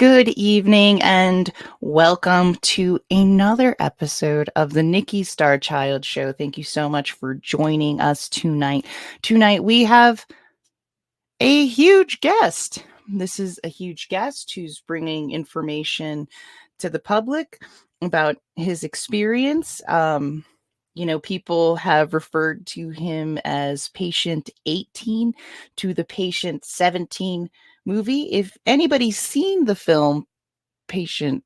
Good evening and welcome to another episode of the Nikki Starchild Show. Thank you so much for joining us tonight. Tonight we have a huge guest. This is a huge guest who's bringing information to the public about his experience. People have referred to him as Patient 18 to the Patient 17 movie. If anybody's seen the film Patient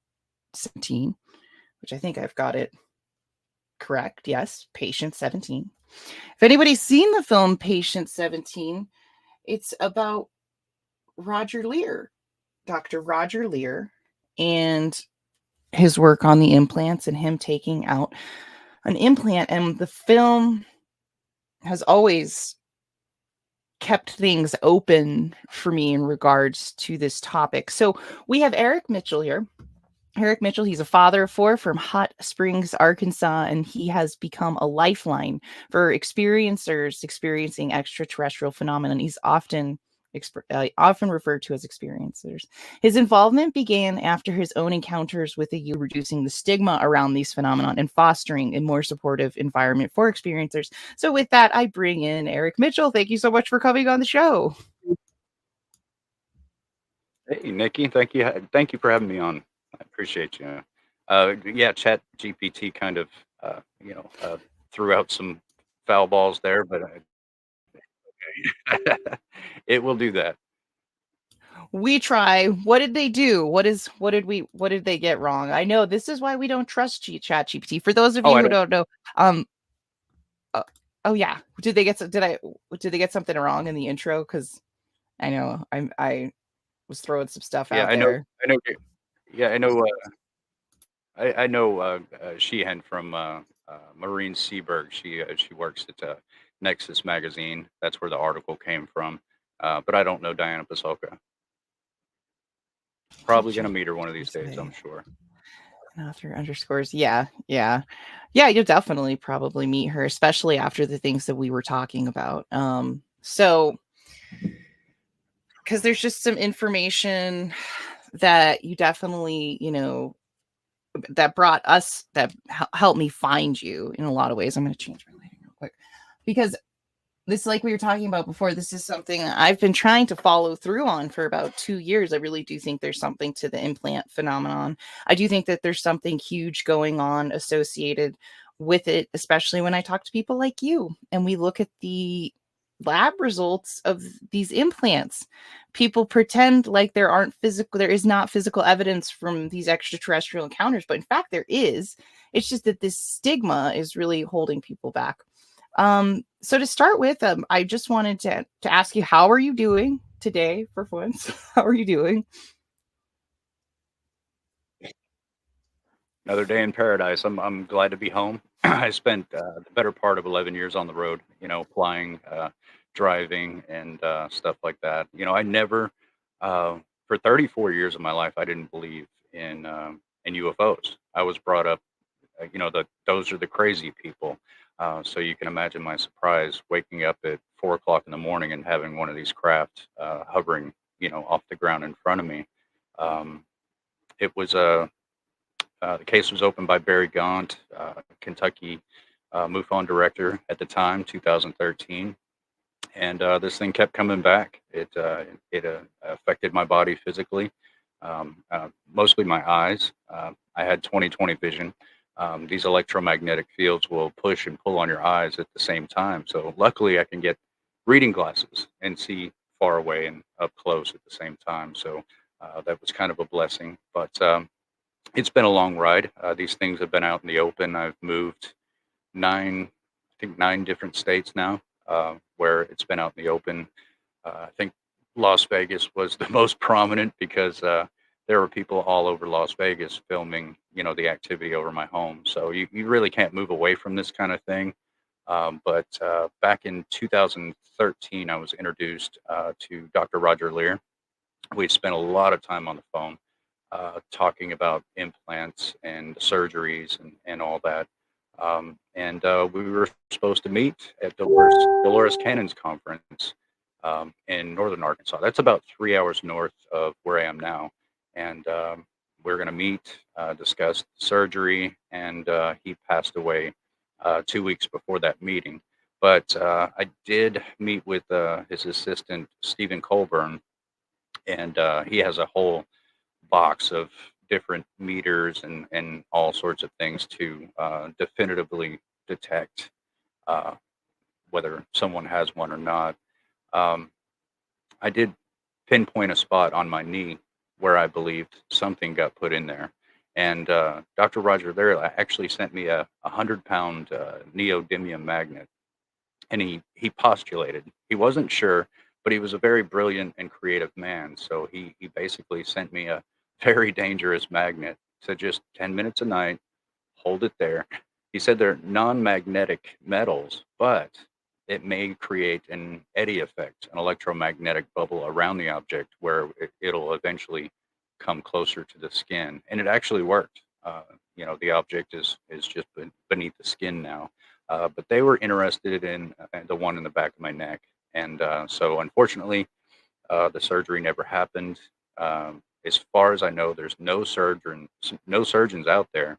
17, which I think I've got it correct. Yes, Patient 17. If anybody's seen the film Patient 17, it's about Roger Leir, Dr. Roger Leir, and his work on the implants and him taking out an implant. And the film has always kept things open for me in regards to this topic. So we have Eric Mitchell here. Eric Mitchell, he's a father of 4 from Hot Springs, Arkansas, and he has become a lifeline for experiencers experiencing extraterrestrial phenomenon. He's often referred to as experiencers. His involvement began after his own encounters with the U, reducing the stigma around these phenomenon and fostering a more supportive environment for experiencers. So with that, I bring in Eric Mitchell. Thank you so much for coming on the show. Hey, Nikki, thank you for having me on. I appreciate you. Chat GPT kind of, threw out some foul balls there, but it will do that. We try. What did they do? What did they get wrong? I know this is why we don't trust Chat GPT. For those of you who don't know, oh yeah, did they get something wrong in the intro? Because I know I was throwing some stuff out there. I know Sheehan from Maureen Seberg. She works at Nexus magazine. That's where the article came from. But I don't know Diana Pasolka. Probably gonna meet her one of these days, I'm sure. Author underscores. Yeah. You'll definitely probably meet her, especially after the things that we were talking about. So because there's just some information that you definitely, that helped me find you in a lot of ways. I'm going to change my lighting real quick because this, like we were talking about before, this is something I've been trying to follow through on for about 2 years. I really do think there's something to the implant phenomenon. I do think that there's something huge going on associated with it, especially when I talk to people like you and we look at the lab results of these implants. People pretend like there is not physical evidence from these extraterrestrial encounters, but in fact there is. It's just that this stigma is really holding people back. So to start with, I just wanted to ask you, how are you doing today for once? How are you doing? Another day in paradise. I'm glad to be home. I spent the better part of 11 years on the road, flying, driving, and stuff like that. I never, for 34 years of my life, I didn't believe in UFOs. I was brought up, those are the crazy people. So you can imagine my surprise waking up at 4 o'clock in the morning and having one of these craft hovering, off the ground in front of me. It was the case was opened by Barry Gaunt, Kentucky MUFON director at the time, 2013. And this thing kept coming back. It affected my body physically, mostly my eyes. I had 20/20 vision. These electromagnetic fields will push and pull on your eyes at the same time. So luckily I can get reading glasses and see far away and up close at the same time. So that was kind of a blessing. But it's been a long ride. These things have been out in the open. I've moved 9 different states now where it's been out in the open. I think Las Vegas was the most prominent because there were people all over Las Vegas filming, the activity over my home. So you really can't move away from this kind of thing. But back in 2013, I was introduced to Dr. Roger Leir. We spent a lot of time on the phone talking about implants and surgeries and all that. And we were supposed to meet at Dolores Cannon's conference in northern Arkansas. That's about 3 hours north of where I am now. and we're going to meet, discuss surgery, and he passed away 2 weeks before that meeting. But I did meet with his assistant, Stephen Colburn, and he has a whole box of different meters and all sorts of things to definitively detect uh, whether someone has one or not. Um, I did pinpoint a spot on my knee where I believed something got put in there. And Dr. Roger Leir actually sent me a 100-pound neodymium magnet, and he postulated. He wasn't sure, but he was a very brilliant and creative man. So he basically sent me a very dangerous magnet to just 10 minutes a night, hold it there. He said they're non-magnetic metals, but it may create an eddy effect, an electromagnetic bubble around the object where it'll eventually come closer to the skin. And it actually worked. The object is just beneath the skin now. But they were interested in the one in the back of my neck. And so unfortunately, the surgery never happened. As far as I know, there's no surgeons out there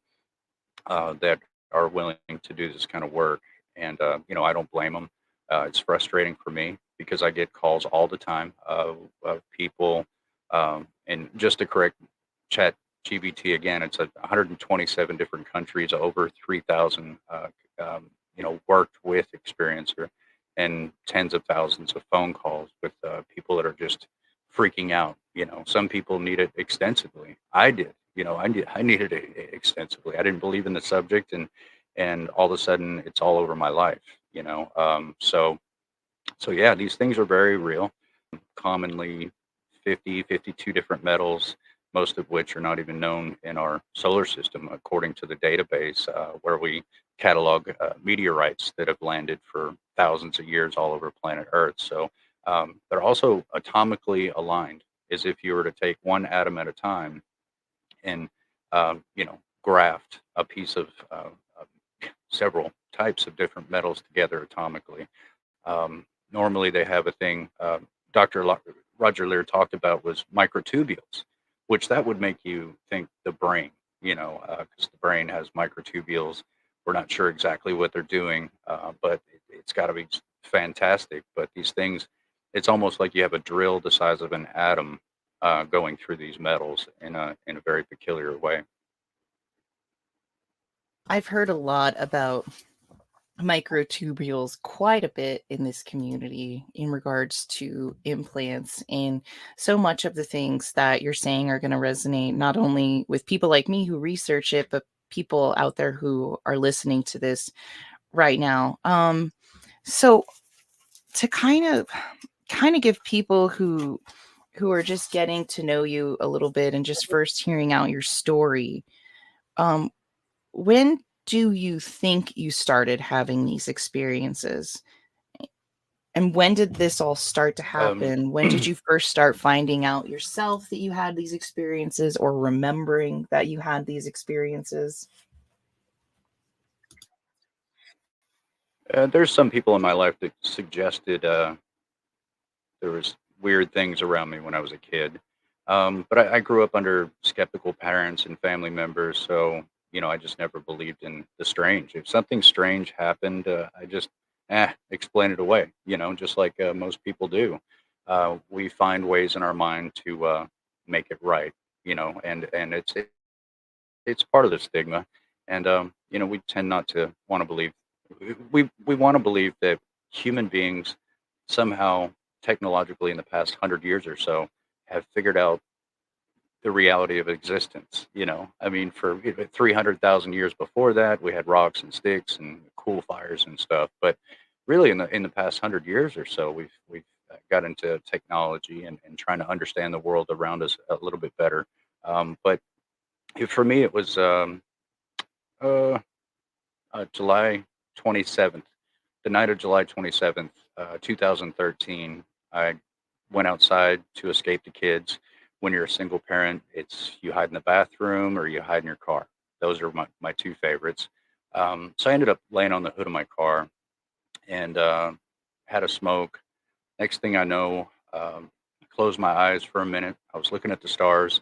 that are willing to do this kind of work. And, I don't blame them. It's frustrating for me because I get calls all the time of people. And just to correct Chat GBT again, it's 127 different countries, over 3,000, worked with experiencer, and tens of thousands of phone calls with people that are just freaking out. Some people need it extensively. I did. I needed it extensively. I didn't believe in the subject, and all of a sudden, it's all over my life. So yeah, these things are very real. Commonly 50, 52 different metals, most of which are not even known in our solar system, according to the database where we catalog meteorites that have landed for thousands of years all over planet Earth. So they're also atomically aligned, as if you were to take one atom at a time and graft a piece of several types of different metals together atomically. Normally, they have a thing Roger Leir talked about was microtubules, which that would make you think the brain, because the brain has microtubules. We're not sure exactly what they're doing, but it's got to be fantastic. But these things, it's almost like you have a drill the size of an atom going through these metals in a very peculiar way. I've heard a lot about microtubules quite a bit in this community in regards to implants, and so much of the things that you're saying are going to resonate not only with people like me who research it, but people out there who are listening to this right now. So to kind of give people who are just getting to know you a little bit and just first hearing out your story, um when do you think you started having these experiences? And when did this all start to Um, happen? When did you first start finding out yourself that you had these experiences or remembering that you had these experiences? there's some people in my life that suggested there was weird things around me when I was a kid. But I grew up under skeptical parents and family members, so I just never believed in the strange. If something strange happened, I just explain it away. Just like most people do. We find ways in our mind to make it right. And it's part of the stigma, and we tend not to want to believe. We want to believe that human beings somehow technologically in the past 100 years or so have figured out the reality of existence. I mean, for 300,000 years before that, we had rocks and sticks and cool fires and stuff. But really, in the past 100 years or so, we've got into technology and trying to understand the world around us a little bit better. But for me, it was uh, July 27th, the night of July 27th, 2013. I went outside to escape the kids. When you're a single parent, it's you hide in the bathroom or you hide in your car. Those are my two favorites. So I ended up laying on the hood of my car and had a smoke. Next thing I know, closed my eyes for a minute. I was looking at the stars,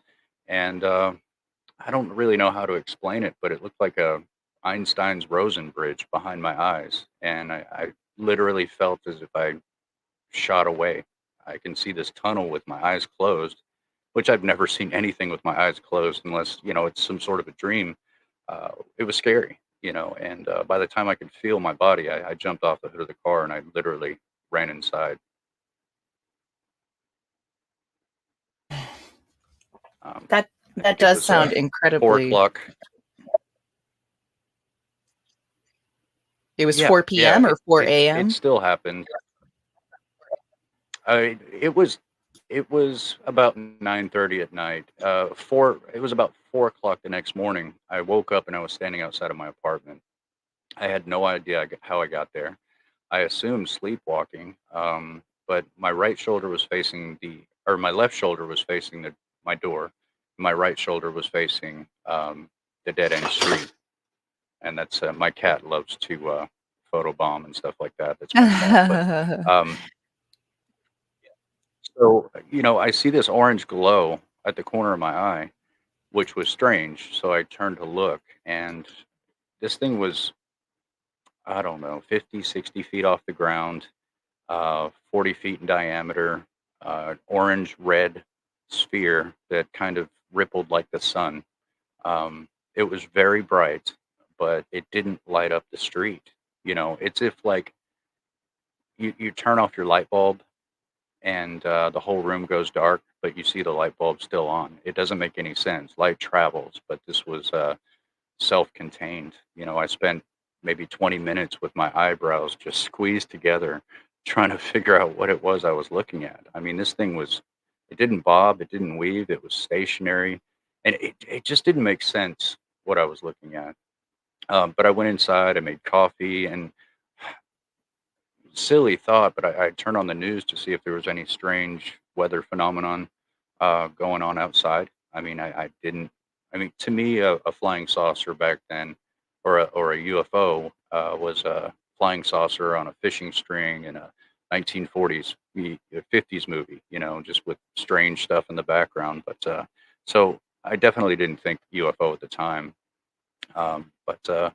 and I don't really know how to explain it, but it looked like a Einstein's Rosen bridge behind my eyes, and I literally felt as if I shot away. I can see this tunnel with my eyes closed, which I've never seen anything with my eyes closed unless, it's some sort of a dream. It was scary, and by the time I could feel my body, I jumped off the hood of the car and I literally ran inside. Um, I That think it does was sound 4 o'clock. incredibly. It was Yeah, 4 yeah, PM or 4 it AM? still happened. It was about 9:30 at night. It was about 4 o'clock the next morning. I woke up and I was standing outside of my apartment. I had no idea how I got there. I assumed sleepwalking, but my right shoulder was facing or my left shoulder was facing my door. My right shoulder was facing the dead end street, and that's my cat loves to photobomb and stuff like that. That's my cat, but um, so I see this orange glow at the corner of my eye, which was strange. So I turned to look, and this thing was, I don't know, 50, 60 feet off the ground, 40 feet in diameter, orange red sphere that kind of rippled like the sun. It was very bright, but it didn't light up the street. It's if like you turn off your light bulb and the whole room goes dark, but you see the light bulb still on. It doesn't make any sense. Light travels, but this was self-contained. I spent maybe 20 minutes with my eyebrows just squeezed together, trying to figure out what it was I was looking at. I mean, this thing was, it didn't bob, it didn't weave, it was stationary, and it just didn't make sense what I was looking at. But I went inside, I made coffee, and silly thought, but I turned on the news to see if there was any strange weather phenomenon going on outside. I mean, I didn't. I mean, to me, a flying saucer back then, or a UFO, was a flying saucer on a fishing string in a 1940s, 50s movie. Just with strange stuff in the background. But so I definitely didn't think UFO at the time. But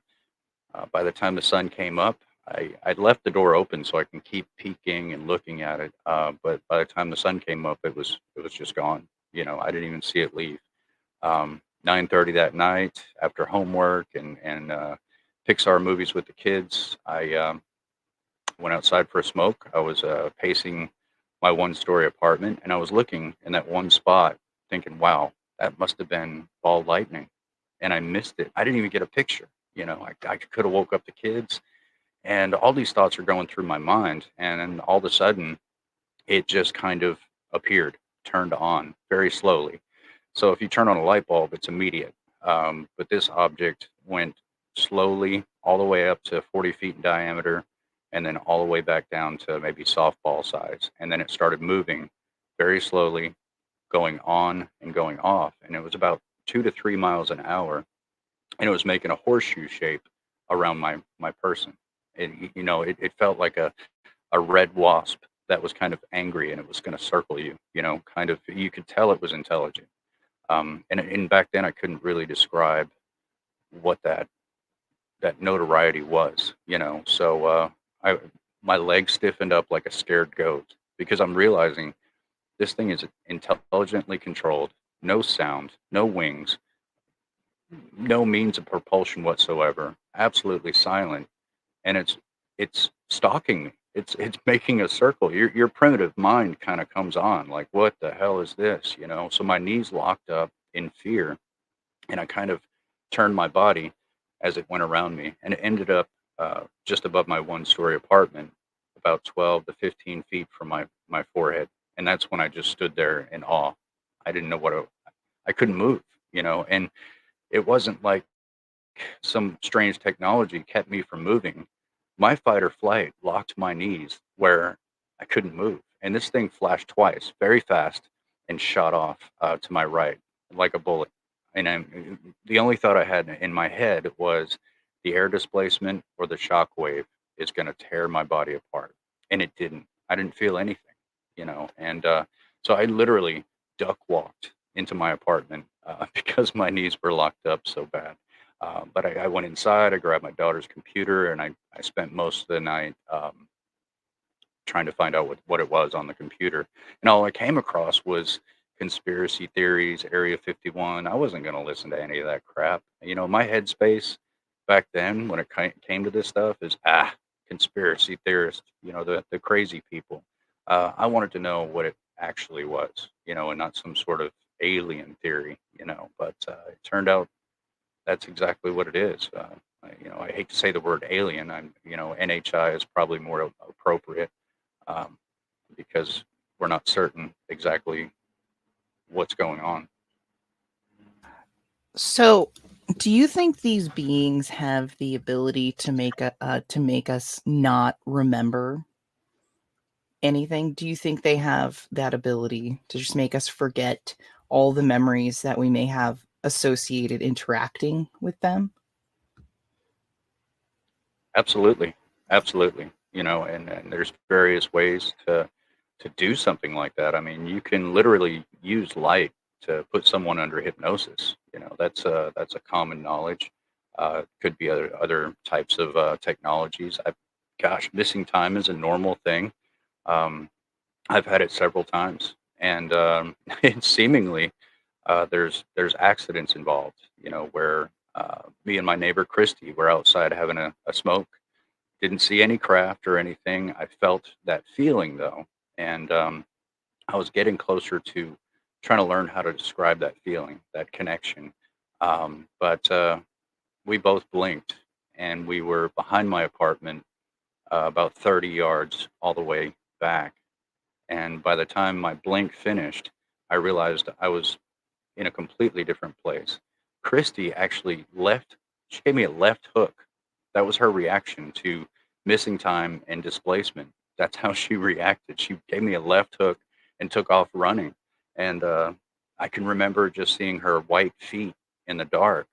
by the time the sun came up, I left the door open so I can keep peeking and looking at it. But by the time the sun came up, it was just gone. I didn't even see it leave. 9:30 that night after homework and Pixar movies with the kids, I went outside for a smoke. I was pacing my one-story apartment, and I was looking in that one spot, thinking, "Wow, that must have been ball lightning," and I missed it. I didn't even get a picture. I could have woke up the kids, and all these thoughts are going through my mind, and then all of a sudden, it just kind of appeared, turned on very slowly. So if you turn on a light bulb, it's immediate. But this object went slowly all the way up to 40 feet in diameter, and then all the way back down to maybe softball size. And then it started moving very slowly, going on and going off. And it was about 2 to 3 miles an hour, and it was making a horseshoe shape around my person. It felt like a red wasp that was kind of angry and it was going to circle you. Kind of, you could tell it was intelligent. And back then I couldn't really describe what that notoriety was. I my legs stiffened up like a scared goat because I'm realizing this thing is intelligently controlled, no sound, no wings, no means of propulsion whatsoever, absolutely silent, and it's stalking me. It's making a circle. Your primitive mind kind of comes on, like, what the hell is this? So my knees locked up in fear, and I kind of turned my body as it went around me, and it ended up just above my one-story apartment, about 12 to 15 feet from my forehead, and that's when I just stood there in awe. I didn't know I couldn't move, and it wasn't like some strange technology kept me from moving. My fight or flight locked my knees where I couldn't move. And this thing flashed twice, very fast, and shot off to my right like a bullet. And the only thought I had in my head was the air displacement or the shock wave is going to tear my body apart. And it didn't. I didn't feel anything. And so I literally duck walked into my apartment because my knees were locked up so bad. But I went inside, I grabbed my daughter's computer, and I spent most of the night trying to find out what it was on the computer. And all I came across was conspiracy theories, Area 51. I wasn't going to listen to any of that crap. My headspace back then when it came to this stuff is, conspiracy theorists, the crazy people. I wanted to know what it actually was, and not some sort of alien theory, but it turned out that's exactly what it is. I hate to say the word alien. NHI is probably more appropriate, um, because we're not certain exactly what's going on. So, do you think these beings have the ability to make us not remember anything? Do you think they have that ability to just make us forget all the memories that we may have associated interacting with them? Absolutely, absolutely. And there's various ways to do something like that. I mean, you can literally use light to put someone under hypnosis. That's a common knowledge. Could be other types of technologies. Gosh, missing time is a normal thing. Um, I've had it several times, and and seemingly there's accidents involved. Where me and my neighbor Christy were outside having a smoke. Didn't see any craft or anything. I felt that feeling though, and I was getting closer to trying to learn how to describe that feeling, that connection. But we both blinked, and we were behind my apartment, about 30 yards all the way back. And by the time my blink finished, I realized I was in a completely different place. Christy actually left. She gave me a left hook. That was her reaction to missing time and displacement. That's how she reacted. She gave me a left hook and took off running. And I can remember just seeing her white feet in the dark,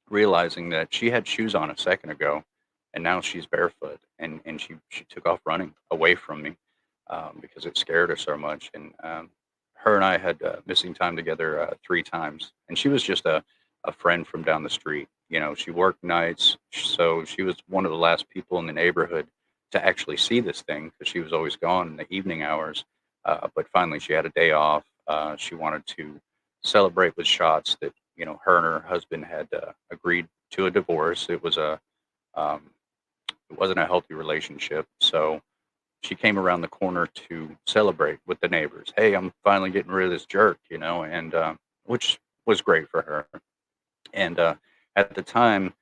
realizing that she had shoes on a second ago, and now she's barefoot, and she took off running away from me, because it scared her so much. And her and I had missing time together 3 times, and she was just a friend from down the street. She worked nights, so she was one of the last people in the neighborhood to actually see this thing because she was always gone in the evening hours. But finally, she had a day off. She wanted to celebrate with shots that her and her husband had agreed to a divorce. Um, it wasn't a healthy relationship, so she came around the corner to celebrate with the neighbors. Hey, I'm finally getting rid of this jerk, and which was great for her. And at the time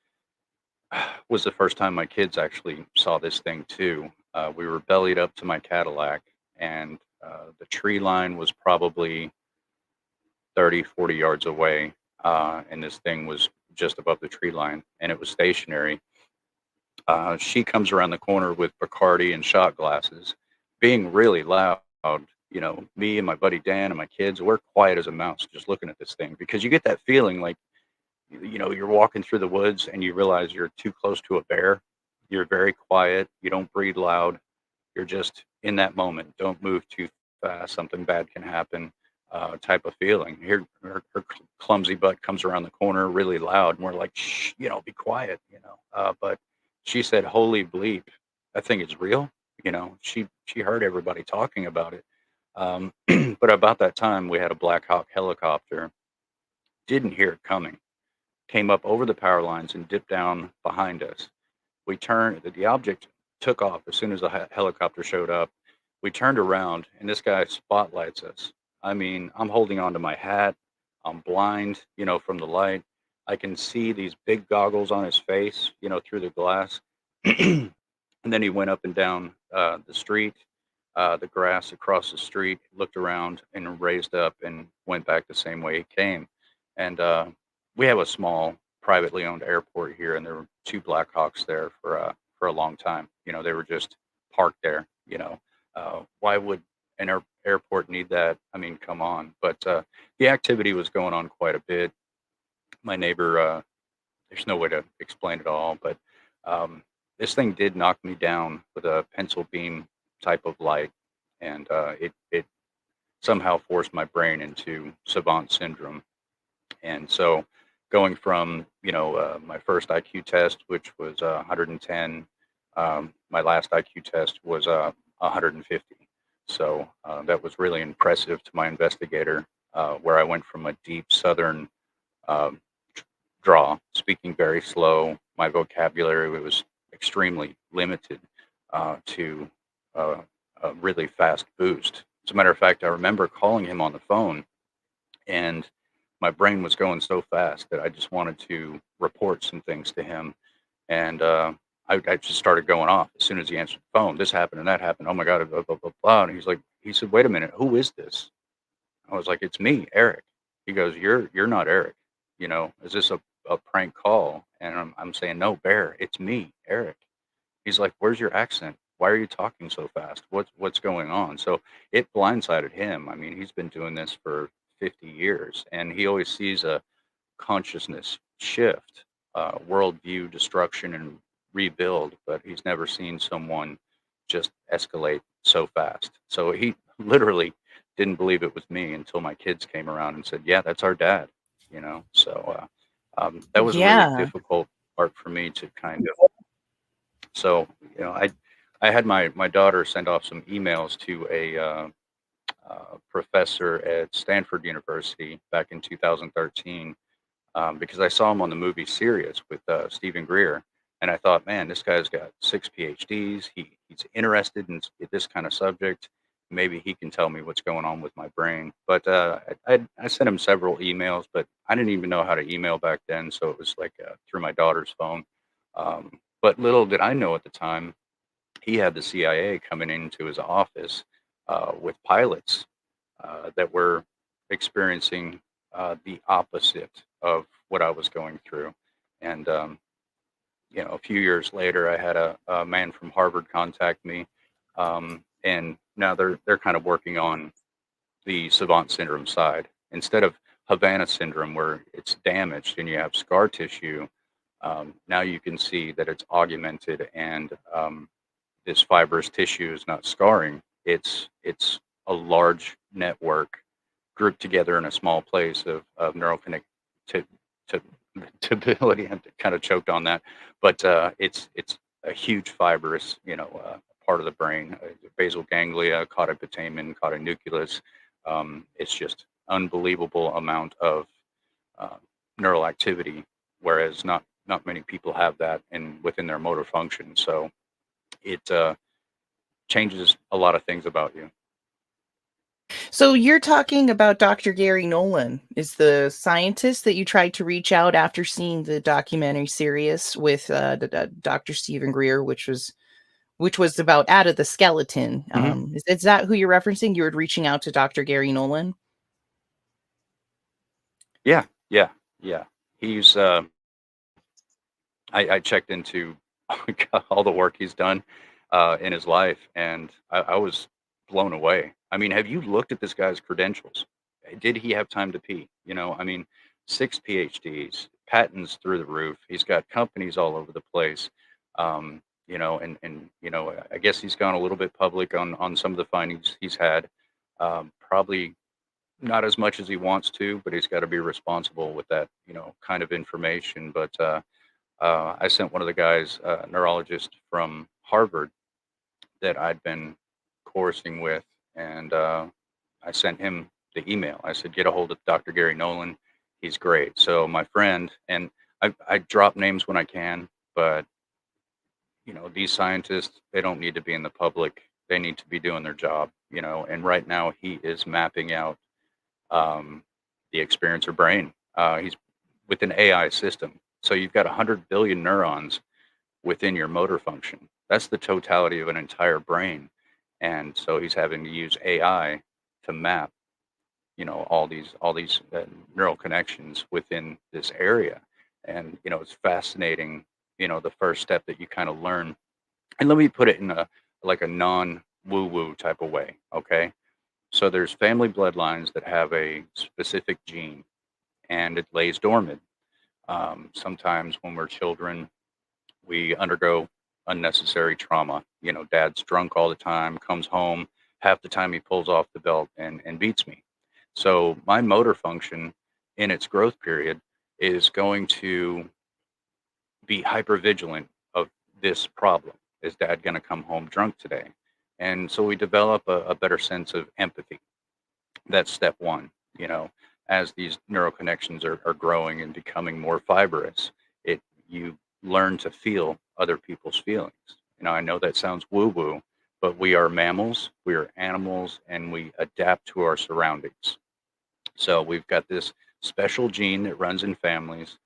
was the first time my kids actually saw this thing too. We were bellied up to my Cadillac, and the tree line was probably 30, 40 yards away. And this thing was just above the tree line, and it was stationary. She comes around the corner with Bacardi and shot glasses, being really loud. Me and my buddy Dan and my kids, we're quiet as a mouse just looking at this thing because you get that feeling like, you're walking through the woods and you realize you're too close to a bear. You're very quiet. You don't breathe loud. You're just in that moment. Don't move too fast. Something bad can happen. Type of feeling. Here, her clumsy butt comes around the corner really loud, and we're like, shh, be quiet, But she said, "Holy bleep, that thing is real." She heard everybody talking about it. But about that time, we had a Black Hawk helicopter. Didn't hear it coming. Came up over the power lines and dipped down behind us. We turned. The object took off as soon as the helicopter showed up. We turned around, and this guy spotlights us. I mean, I'm holding onto my hat. I'm blind, from the light. I can see these big goggles on his face, through the glass. And then he went up and down the street, the grass across the street, looked around and raised up and went back the same way he came. And we have a small privately owned airport here, and there were two Blackhawks there for a long time. They were just parked there. Why would an airport need that? I mean, come on. But the activity was going on quite a bit. My neighbor, there's no way to explain it all, but this thing did knock me down with a pencil beam type of light, and it somehow forced my brain into savant syndrome. And so going from, my first IQ test, which was 110, my last IQ test was 150. So that was really impressive to my investigator, where I went from a deep Southern um, draw, speaking very slow. My vocabulary was extremely limited to uh, a really fast boost. As a matter of fact, I remember calling him on the phone, and my brain was going so fast that I just wanted to report some things to him. And I just started going off as soon as he answered the phone. This happened and that happened. Oh my God, blah, blah, blah, blah. And he said, wait a minute, who is this? I was like, it's me, Eric. He goes, you're not Eric. Is this a prank call? And I'm saying, no, Bear, it's me, Eric. He's like, where's your accent? Why are you talking so fast? What's going on? So it blindsided him. I mean, he's been doing this for 50 years, and he always sees a consciousness shift, worldview destruction and rebuild, but he's never seen someone just escalate so fast. So he literally didn't believe it was me until my kids came around and said, "Yeah, that's our dad." So that was a really Yeah. difficult part for me to kind of. So I had my daughter send off some emails to a professor at Stanford University back in 2013, because I saw him on the movie Sirius with Stephen Greer, and I thought, man, this guy's got 6 PhDs. He's interested in this kind of subject. Maybe he can tell me what's going on with my brain. But I sent him several emails, but I didn't even know how to email back then, so it was like through my daughter's phone. But little did I know at the time, he had the CIA coming into his office with pilots that were experiencing the opposite of what I was going through. And a few years later, I had a man from Harvard contact me, and now they're kind of working on the savant syndrome side instead of Havana syndrome, where it's damaged and you have scar tissue. Now you can see that it's augmented, and this fibrous tissue is not scarring. It's a large network grouped together in a small place of neural connect to ability. I'm kind of choked on that, but it's a huge fibrous part of the brain, basal ganglia, cauda putamen, cauda nucleus. It's just unbelievable amount of uh, neural activity, whereas not many people have that in within their motor function. So it changes a lot of things about you. So you're talking about Dr. Gary Nolan is the scientist that you tried to reach out after seeing the documentary Sirius with Dr. Stephen Greer, which was about Out of the Skeleton. Hmm. Is that who you're referencing? You were reaching out to Dr. Gary Nolan? Yeah, yeah, yeah. He's I checked into all the work he's done in his life, and I was blown away. I mean, have you looked at this guy's credentials? Did he have time to pee? I mean, 6 PhDs, patents through the roof. He's got companies all over the place. And I guess he's gone a little bit public on some of the findings he's had. Probably not as much as he wants to, but he's got to be responsible with that, kind of information. But I sent one of the guys, a neurologist from Harvard that I'd been coursing with, and I sent him the email. I said, get a hold of Dr. Gary Nolan. He's great. So my friend, and I drop names when I can, but these scientists, they don't need to be in the public. They need to be doing their job, and right now he is mapping out um, the experiencer brain. He's with an AI system. So you've got 100 billion neurons within your motor function. That's the totality of an entire brain. And so he's having to use AI to map, all these neural connections within this area. And it's fascinating. The first step that you kind of learn, and let me put it in a like a non woo woo type of way. Okay, so there's family bloodlines that have a specific gene, and it lays dormant. Sometimes when we're children, we undergo unnecessary trauma. Dad's drunk all the time, comes home, half the time he pulls off the belt and beats me. So my motor function in its growth period is going to be hyper vigilant of this problem. Is dad going to come home drunk today? And so we develop a better sense of empathy. That's step one. You know, as these neural connections are growing and becoming more fibrous, it you learn to feel other people's feelings. You know, I know that sounds woo woo, but we are mammals, we are animals, and we adapt to our surroundings. So we've got this special gene that runs in families.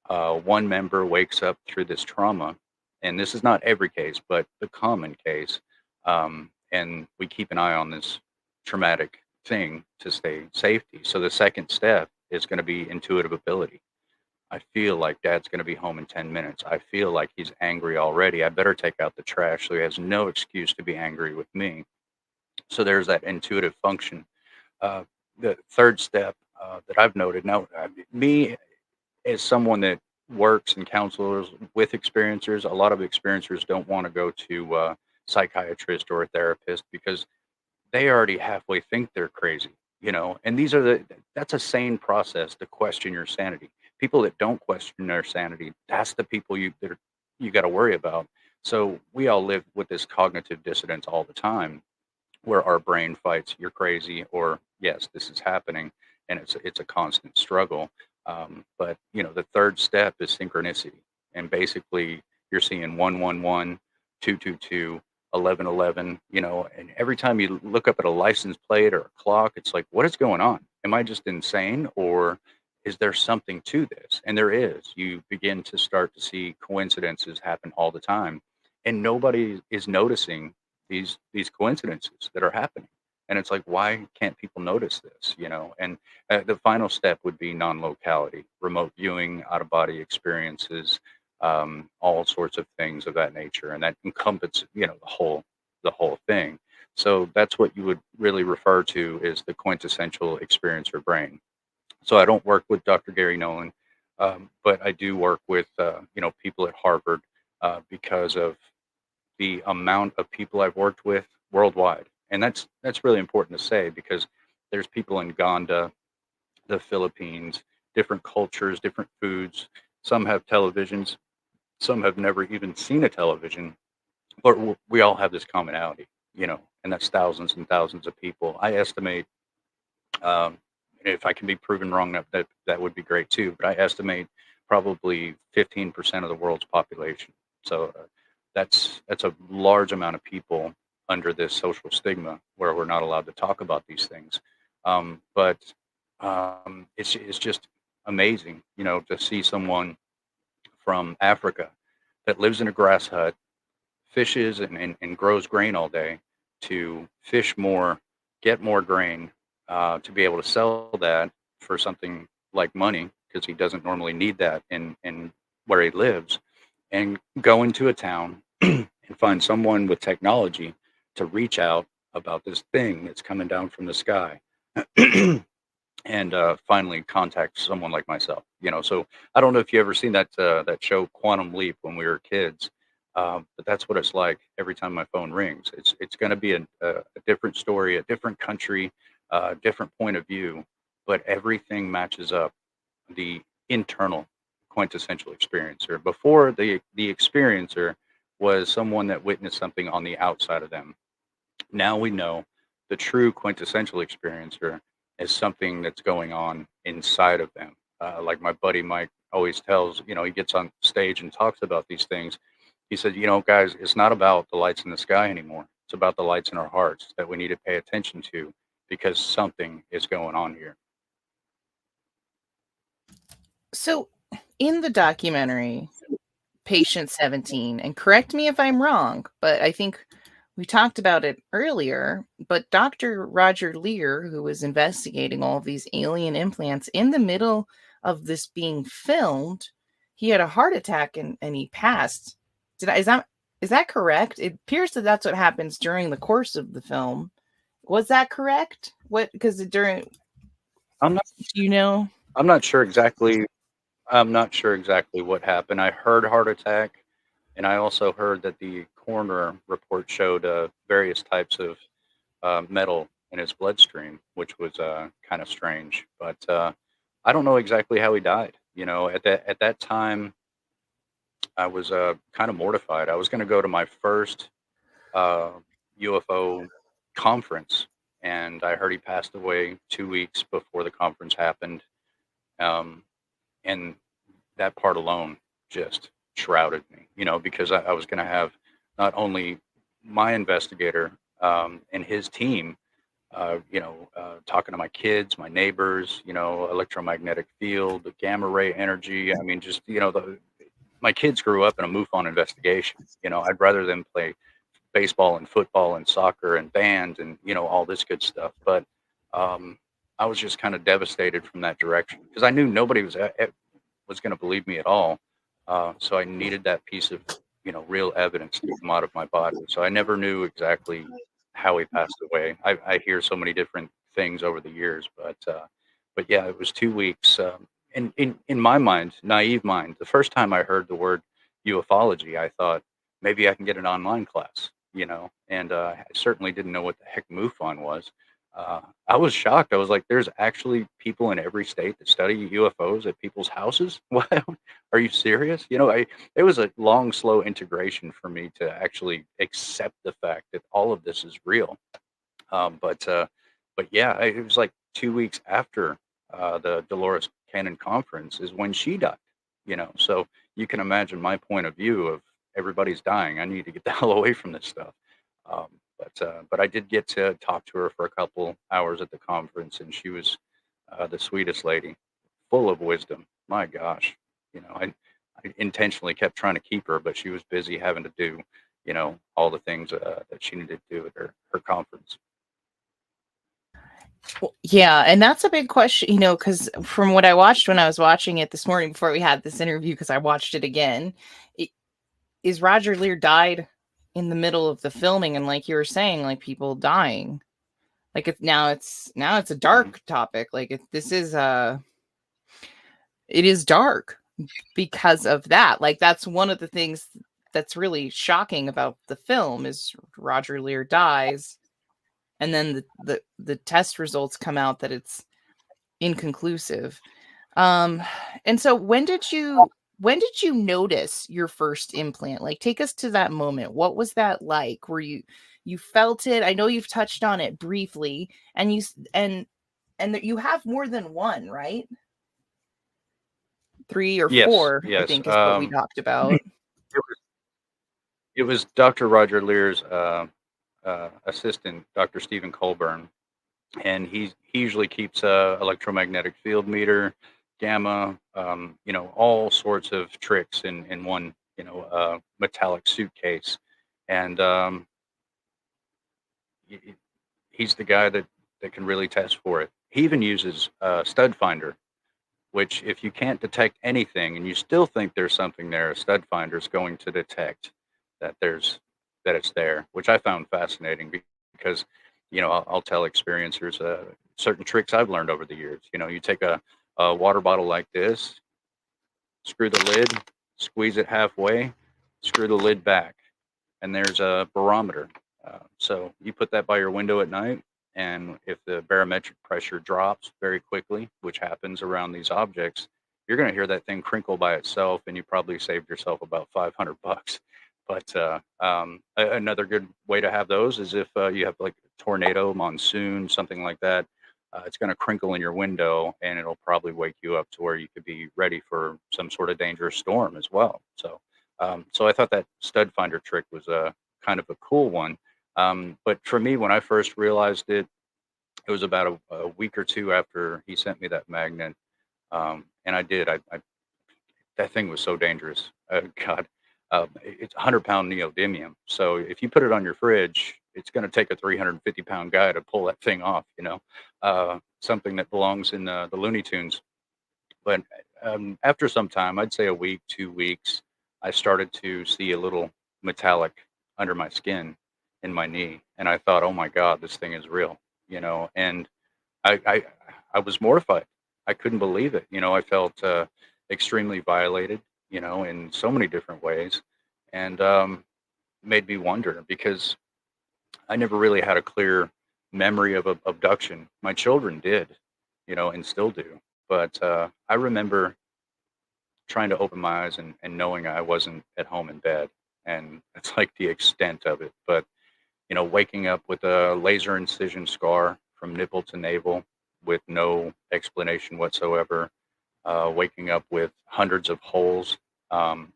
One member wakes up through this trauma, and this is not every case, but the common case. And we keep an eye on this traumatic thing to stay safety. So the second step is going to be intuitive ability. I feel like dad's going to be home in 10 minutes. I feel like he's angry already. I better take out the trash so he has no excuse to be angry with me. So there's that intuitive function. Uh, the third step that I've noted now, me as someone that works and counsels with experiencers, a lot of experiencers don't want to go to a psychiatrist or a therapist because they already halfway think they're crazy, you know. And that's a sane process to question your sanity. People that don't question their sanity, that's the people you got to worry about. So we all live with this cognitive dissonance all the time where our brain fights you're crazy or yes this is happening, and it's a constant struggle. But you know, the third step is synchronicity, and basically you're seeing 111, 222, 1111, you know, and every time you look up at a license plate or a clock, it's like, what is going on? Am I just insane, or is there something to this? And there is. You begin to start to see coincidences happen all the time, and nobody is noticing these coincidences that are happening. And it's like, why can't people notice this, you know? And the final step would be non-locality, remote viewing, out of body experiences, all sorts of things of that nature, and that encompasses, you know, the whole thing. So that's what you would really refer to as the quintessential experiencer brain. So I don't work with Dr. Gary Nolan, but I do work with you know, people at Harvard, because of the amount of people I've worked with worldwide. And that's really important to say because there's people in Uganda, the Philippines, different cultures, different foods. Some have televisions, some have never even seen a television, but we all have this commonality, you know, and that's thousands and thousands of people. I estimate, um, if I can be proven wrong, that would be great too. But I estimate probably 15% of the world's population. So that's a large amount of people under this social stigma where we're not allowed to talk about these things. But it's just amazing, you know, to see someone from Africa that lives in a grass hut, fishes and grows grain all day, to fish more, get more grain, to be able to sell that for something like money because he doesn't normally need that in where he lives, and go into a town and find someone with technology to reach out about this thing that's coming down from the sky. And finally contact someone like myself. You know, so I don't know if you ever seen that show Quantum Leap when we were kids, but that's what it's like every time my phone rings. It's going to be a different story, a different country, different point of view, but everything matches up. The internal quintessential experiencer. Before, the experiencer was someone that witnessed something on the outside of them. Now we know the true quintessential experiencer is something that's going on inside of them. Like my buddy Mike always tells, you know, he gets on stage and talks about these things. He said, you know, guys, it's not about the lights in the sky anymore. It's about the lights in our hearts that we need to pay attention to because something is going on here. So, in the documentary, Patient 17, and correct me if I'm wrong, but I think we talked about it earlier, but Dr. Roger Leir, who was investigating all of these alien implants in the middle of this being filmed, he had a heart attack and he passed. Is that correct? It appears that that's what happens during the course of the film. Was that correct? What, because during, I'm not do you know? I'm not sure exactly I'm not sure exactly what happened. I heard heart attack, and I also heard that the coroner report showed various types of metal in his bloodstream, which was kind of strange. But I don't know exactly how he died. At that time, I was kind of mortified. I was going to go to my first uh, UFO conference, and I heard he passed away 2 weeks before the conference happened. Um, and that part alone just shrouded me, because I was going to have not only my investigator and his team, talking to my kids, my neighbors, electromagnetic field, the gamma ray energy. I mean, just, my kids grew up in a MUFON investigation. I'd rather them play baseball and football and soccer and band and all this good stuff. But um, I was just kind of devastated from that direction because I knew nobody was going to believe me at all. So I needed that piece of real evidence to come out of my body. So I never knew exactly how he passed away. I hear so many different things over the years, but yeah, it was 2 weeks. In my mind, naive mind, the first time I heard the word ufology, I thought maybe I can get an online class, and I certainly didn't know what the heck MUFON was. I was shocked. I was like, "There's actually people in every state that study UFOs at people's houses." What? Are you serious? It was a long, slow integration for me to actually accept the fact that all of this is real. But yeah, it was like 2 weeks after the Dolores Cannon conference is when she died. So you can imagine my point of view of everybody's dying. I need to get the hell away from this stuff. But I did get to talk to her for a couple hours at the conference, and she was the sweetest lady, full of wisdom. My gosh, I intentionally kept trying to keep her, but she was busy having to do, all the things that she needed to do at her conference. Well, yeah, and that's a big question, because from what I watched when I was watching it this morning before we had this interview, because I watched it again, I is Roger Leir died in the middle of the filming, and like you were saying, like people dying. Like it's a Mhm. dark topic. Like it is dark because of that. Like that's one of the things that's really shocking about the film is Roger Leir dies, and then the test results come out that it's inconclusive. Um, and so when did you notice your first implant? Like take us to that moment. What was that like? Were you felt it? I know you've touched on it briefly, and and that you have more than one, right? 3 or Yes, 4, I yes. think is what we talked about. It was Dr. Roger Lear's assistant, Dr. Stephen Colburn, and he usually keeps a electromagnetic field meter, gamma, all sorts of tricks in one, metallic suitcase, and y- y- he's the guy that can really test for it. He even uses stud finder, which if you can't detect anything and you still think there's something there, a stud finder is going to detect that it's there, which I found fascinating because I'll tell experiencers certain tricks I've learned over the years. You take a water bottle like this, screw the lid, squeeze it halfway, screw the lid back, and there's a barometer. So you put that by your window at night, and if the barometric pressure drops very quickly, which happens around these objects, you're going to hear that thing crinkle by itself, and you probably saved yourself about $500. But another good way to have those is if you have like a tornado, monsoon, something like that. It's going to crinkle in your window, and it'll probably wake you up to where you could be ready for some sort of dangerous storm as well. So I thought that stud finder trick was kind of a cool one. But for me, when I first realized it, it was about a week or two after he sent me that magnet. And I did. That thing was so dangerous. God, it's 100-pound neodymium. So if you put it on your fridge, it's going to take a 350-pound guy to pull that thing off. Something that belongs in the Looney Tunes. But after some time, I'd say a week, 2 weeks, I started to see a little metallic under my skin in my knee, and I thought, "Oh my God, this thing is real," And I, I, I was mortified. I couldn't believe it. I felt extremely violated, in so many different ways, and made me wonder because I never really had a clear memory of abduction. My children did, and still do. But I remember trying to open my eyes and knowing I wasn't at home in bed. And it's like the extent of it. But, waking up with a laser incision scar from nipple to navel with no explanation whatsoever, waking up with hundreds of holes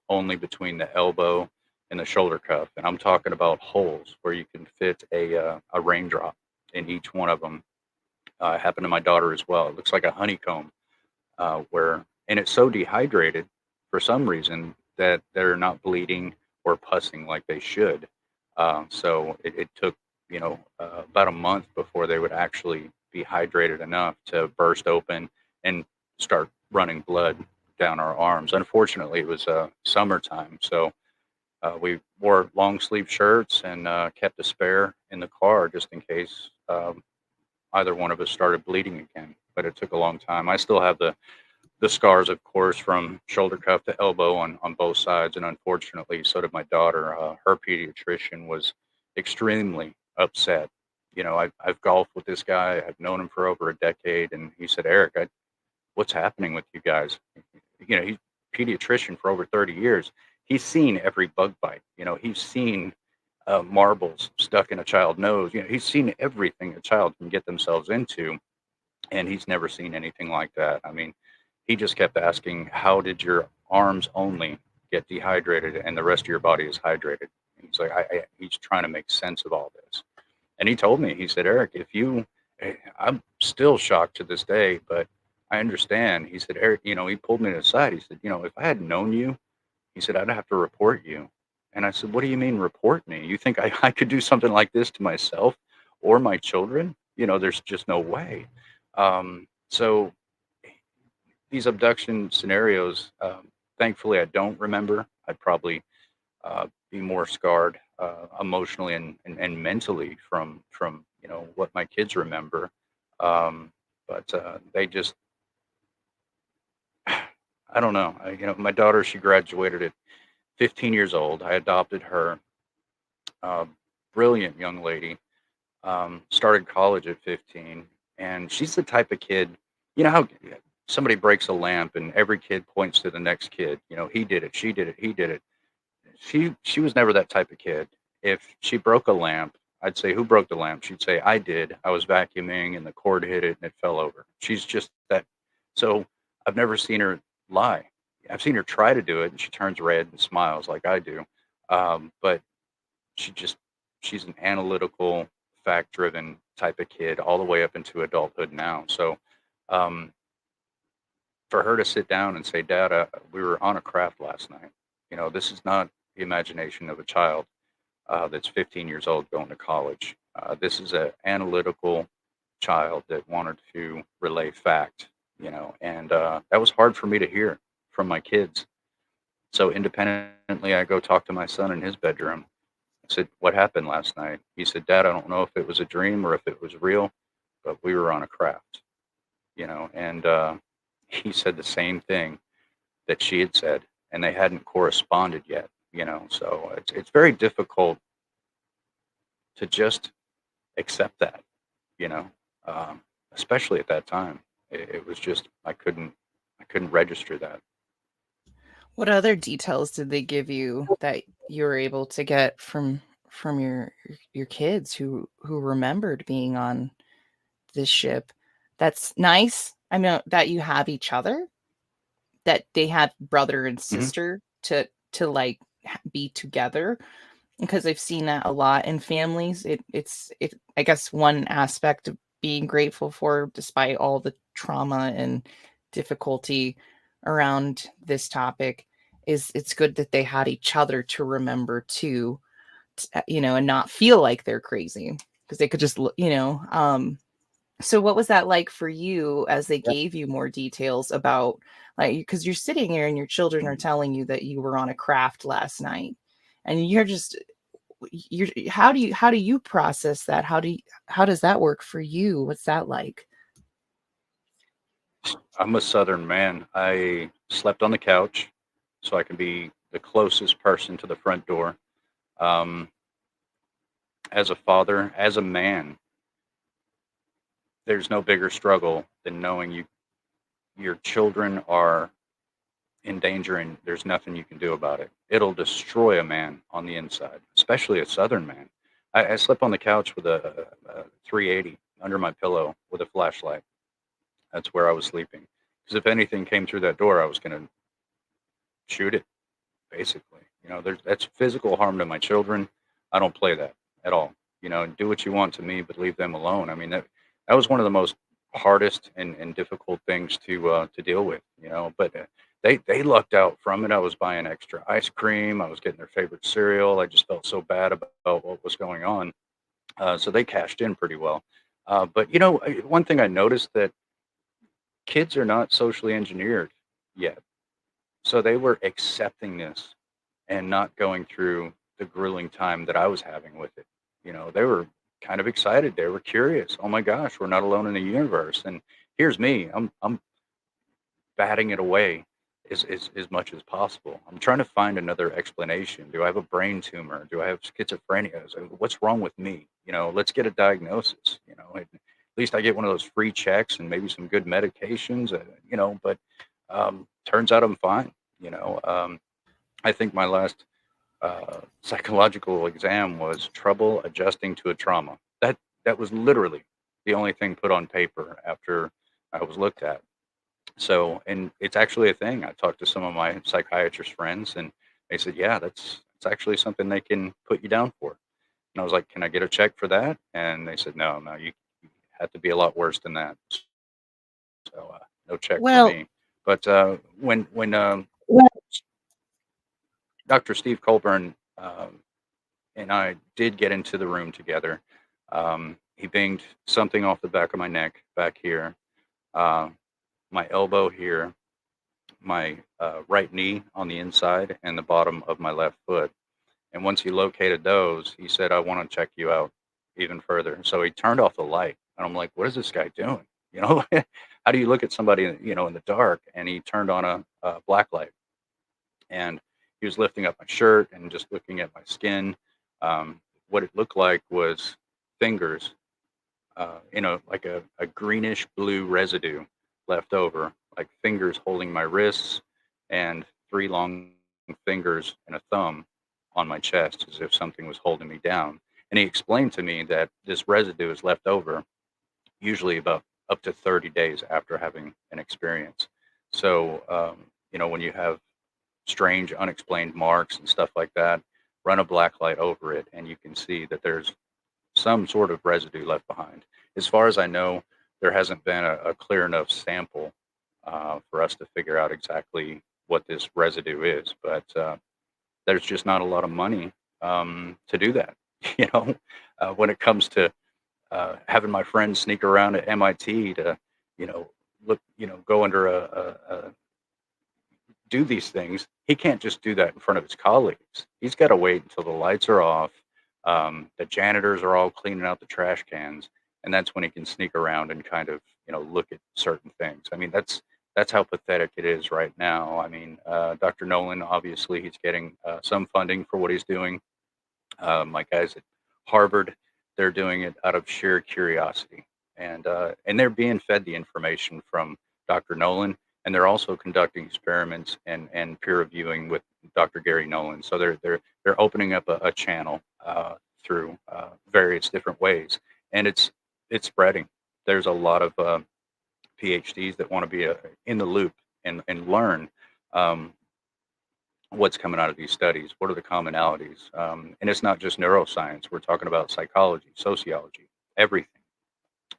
only between the elbow and the shoulder cuff. And I'm talking about holes where you can fit a raindrop in each one of them. Happened to my daughter as well. It looks like a honeycomb and it's so dehydrated for some reason that they're not bleeding or pussing like they should. So it took, about a month before they would actually be hydrated enough to burst open and start running blood down our arms. Unfortunately, it was summertime, so we wore long sleeve shirts and kept a spare in the car just in case either one of us started bleeding again. But it took a long time. I still have the scars, of course, from shoulder cuff to elbow on both sides. And unfortunately, so did my daughter. Her pediatrician was extremely upset. I've golfed with this guy. I've known him for over a decade. And he said, Eric, what's happening with you guys? He's a pediatrician for over 30 years. He's seen every bug bite. He's seen marbles stuck in a child's nose. He's seen everything a child can get themselves into. And he's never seen anything like that. I mean, he just kept asking, how did your arms only get dehydrated and the rest of your body is hydrated? And he's like, he's trying to make sense of all this. And he told me, he said, Eric, I'm still shocked to this day, but I understand. He said, Eric, he pulled me to the side. He said, if I had known you, he said, I'd have to report you. And I said, what do you mean report me? You think I could do something like this to myself or my children? There's just no way. So these abduction scenarios, thankfully, I don't remember. I'd probably be more scarred emotionally and mentally from what my kids remember. But they just, I don't know. My daughter, she graduated at 15 years old. I adopted her. Brilliant young lady. Started college at 15, and she's the type of kid. How somebody breaks a lamp and every kid points to the next kid. He did it, she did it, he did it. She was never that type of kid. If she broke a lamp, I'd say, who broke the lamp? She'd say, I did. I was vacuuming and the cord hit it and it fell over. She's just that. So I've never seen her lie. I've seen her try to do it and she turns red and smiles like I do. But she just, she's an analytical, fact driven type of kid all the way up into adulthood now. So for her to sit down and say, Dad, we were on a craft last night. This is not the imagination of a child that's 15 years old going to college. This is an analytical child that wanted to relay fact, and that was hard for me to hear from my kids. So independently, I go talk to my son in his bedroom. I said, what happened last night? He said, Dad, I don't know if it was a dream or if it was real, but we were on a craft, and he said the same thing that she had said, and they hadn't corresponded yet, so it's very difficult to just accept that, you know, especially at that time. It was just I couldn't register that. What other details did they give you that you were able to get from your kids who remembered being on this ship? That's nice. I know that you have each other, that they have brother and Hmm. sister to like be together, because I've seen that a lot in families. It I guess one aspect of being grateful for, despite all the trauma and difficulty around this topic, is it's good that they had each other to remember too, and not feel like they're crazy, because they could just so what was that like for you as they Yeah. gave you more details about, like, because you're sitting here and your children are telling you that you were on a craft last night, and you're how do you process that? How does that work for you? What's that like? I'm a Southern man. I slept on the couch so I can be the closest person to the front door. Um, as a father, as a man, there's no bigger struggle than knowing your children are in danger and there's nothing you can do about it. It'll destroy a man on the inside, especially a Southern man. I slept on the couch with a 380 under my pillow with a flashlight. That's where I was sleeping. Because if anything came through that door, I was going to shoot it, basically. That's physical harm to my children. I don't play that at all. Do what you want to me, but leave them alone. I mean, that was one of the most hardest and difficult things to deal with. But they lucked out from it. I was buying extra ice cream. I was getting their favorite cereal. I just felt so bad about what was going on. So they cashed in pretty well. But one thing I noticed that kids are not socially engineered yet. So they were accepting this and not going through the grueling time that I was having with it. They were kind of excited. They were curious. Oh my gosh, we're not alone in the universe. And here's me. I'm batting it away as much as possible. I'm trying to find another explanation. Do I have a brain tumor? Do I have schizophrenia? What's wrong with me? Let's get a diagnosis. At least I get one of those free checks and maybe some good medications. But turns out I'm fine. I think my last psychological exam was trouble adjusting to a trauma. That was literally the only thing put on paper after I was looked at. So, and it's actually a thing. I talked to some of my psychiatrist friends, and they said, "Yeah, it's actually something they can put you down for." And I was like, "Can I get a check for that?" And they said, "No, no, you have to be a lot worse than that." So, no check for Well, me. But when Dr. Steve Colburn and I did get into the room together. He banged something off the back of my neck back here, uh, my elbow here, my right knee on the inside, and the bottom of my left foot. And once he located those, he said, "I want to check you out even further." So he turned off the light, and I'm like, "What is this guy doing?" How do you look at somebody, in the dark? And he turned on a black light, and he was lifting up my shirt and just looking at my skin. What it looked like was fingers, like a greenish blue residue left over, like fingers holding my wrists and three long fingers and a thumb on my chest as if something was holding me down. And he explained to me that this residue is left over usually about up to 30 days after having an experience. So, when you have strange, unexplained marks and stuff like that, run a black light over it, and you can see that there's some sort of residue left behind. As far as I know, there hasn't been a clear enough sample for us to figure out exactly what this residue is, but there's just not a lot of money to do that. When it comes to having my friends sneak around at MIT to, you know, go under a do these things, he can't just do that in front of his colleagues. He's got to wait until the lights are off, the janitors are all cleaning out the trash cans, and that's when he can sneak around and kind of, look at certain things. I mean, that's how pathetic it is right now. I mean, Dr. Nolan, obviously, he's getting some funding for what he's doing. My guys at Harvard, they're doing it out of sheer curiosity, and they're being fed the information from Dr. Nolan, and they're also conducting experiments and peer reviewing with Dr. Gary Nolan. So they're opening up a channel through various different ways, and it's spreading. There's a lot of PhDs that want to be in the loop and learn. What's coming out of these studies, what are the commonalities, and it's not just neuroscience, we're talking about psychology, sociology, everything.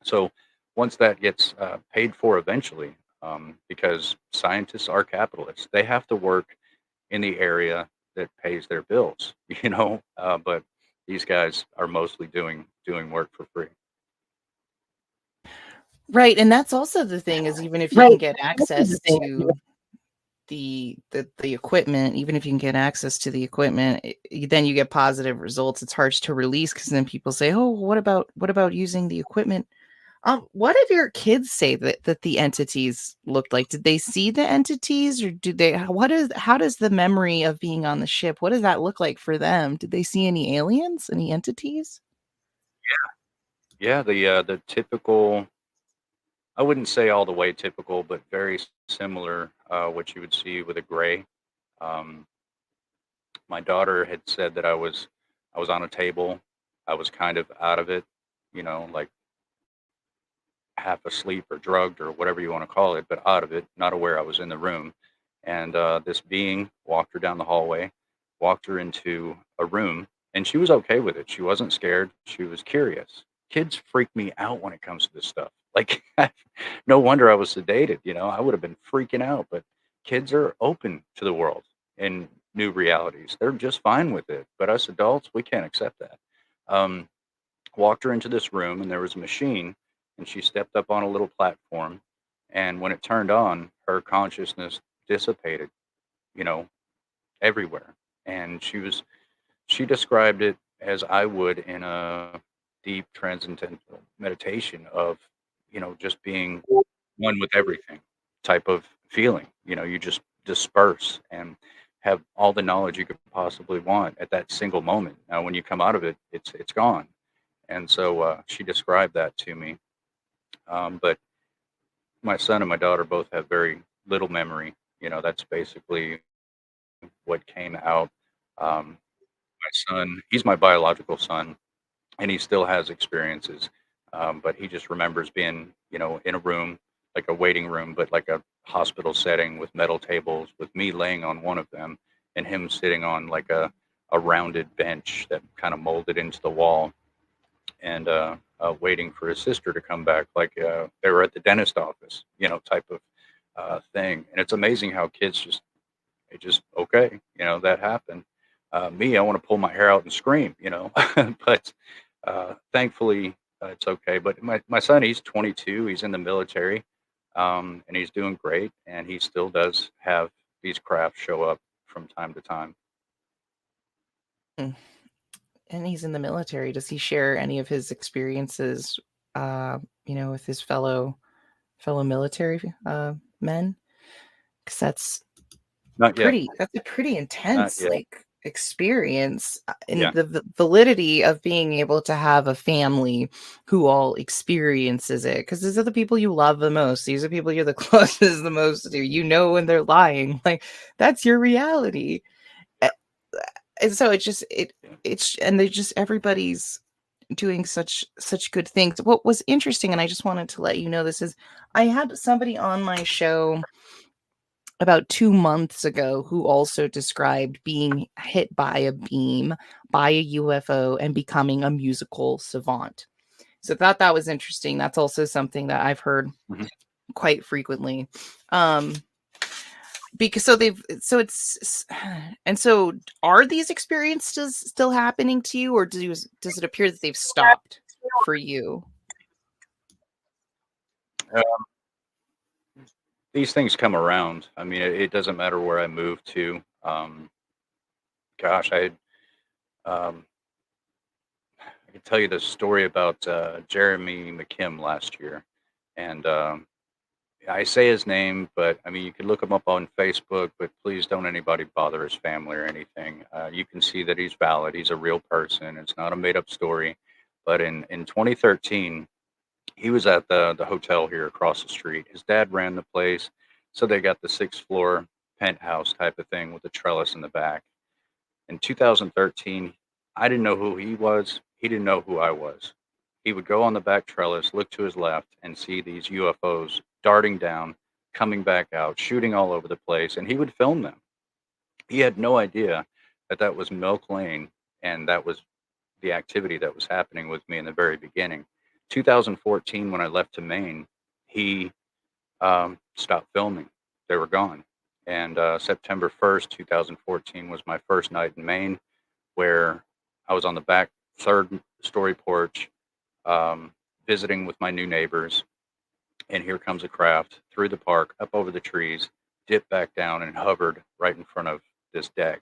So once that gets paid for eventually, because scientists are capitalists, they have to work in the area that pays their bills, but these guys are mostly doing work for free. right, and that's also the thing, is even if you Right. can get This is the access thing. to the equipment, even if you can get access to the equipment, then you get positive results. It's hard to release because then people say, "Oh, what about using the equipment?" What did your kids say that the entities looked like? Did they see the entities, or did they? How does the memory of being on the ship? What does that look like for them? Did they see any aliens, any entities? Yeah, the typical I wouldn't say all the way typical, but very similar, what you would see with a gray. Um, my daughter had said that I was on a table. I was kind of out of it, like half asleep or drugged or whatever you want to call it, but out of it, not aware I was in the room. And this being walked her down the hallway, walked her into a room, and she was okay with it. She wasn't scared. She was curious. Kids freak me out when it comes to this stuff. Like, no wonder I was sedated. I would have been freaking out. But kids are open to the world and new realities. They're just fine with it. But us adults, we can't accept that. Um, Walked her into this room, and there was a machine, and she stepped up on a little platform, and when it turned on, her consciousness dissipated, you know everywhere. And she described it as I would in a deep transcendental meditation of, just being one with everything type of feeling. You just disperse and have all the knowledge you could possibly want at that single moment. Now when you come out of it, it's gone. And so she described that to me. But my son and my daughter both have very little memory. That's basically what came out. My son, he's my biological son, and he still has experiences. But he just remembers being, in a room, like a waiting room, but like a hospital setting with metal tables, with me laying on one of them and him sitting on like a rounded bench that kind of molded into the wall, and waiting for his sister to come back, like they were at the dentist office, type of thing. And it's amazing how kids just okay, that happened. Me, I want to pull my hair out and scream, but thankfully it's okay. But my son, he's 22, he's in the military, and he's doing great, and he still does have these crafts show up from time to time. Mm. And he's in the military. Does he share any of his experiences, with his fellow military men? Because Not yet. that's a pretty Not intense yet. like experience, Yeah. and the validity of being able to have a family who all experiences it, because these are the people you love the most. These are people you're the closest the most to. When they're lying, like that's your reality. A- and so Yeah. it's and they just everybody's doing such good things. What was interesting, and I just wanted to let you know this, is I had somebody on my show about 2 months ago who also described being hit by a beam, by a UFO, and becoming a musical savant. So I thought that was interesting. That's also something that I've heard Mhm. quite frequently. Um, because so they've so it's and so are these experiences still happening to you, or does it appear that they've stopped for you? Uh, these things come around. I mean, it doesn't matter where I move to. Gosh, um, I can tell you the story about Jeremy McKim last year, and I say his name, but I mean you can look him up on Facebook. But please don't anybody bother his family or anything. You can see that he's valid. He's a real person. It's not a made up story. But in 2013, he was at the hotel here across the street. His dad ran the place, so they got the sixth floor penthouse type of thing with a trellis in the back. In 2013, I didn't know who he was. He didn't know who I was. He would go on the back trellis, look to his left, and see these UFOs darting down, coming back out, shooting all over the place, and he would film them. He had no idea that that was Milk Lane, and that was the activity that was happening with me in the very beginning. 2014, when I left to Maine, he stopped filming. They were gone. And September 1st, 2014 was my first night in Maine, where I was on the back third story porch, um, visiting with my new neighbors. And here comes a craft through the park, up over the trees, dipped back down and hovered right in front of this deck.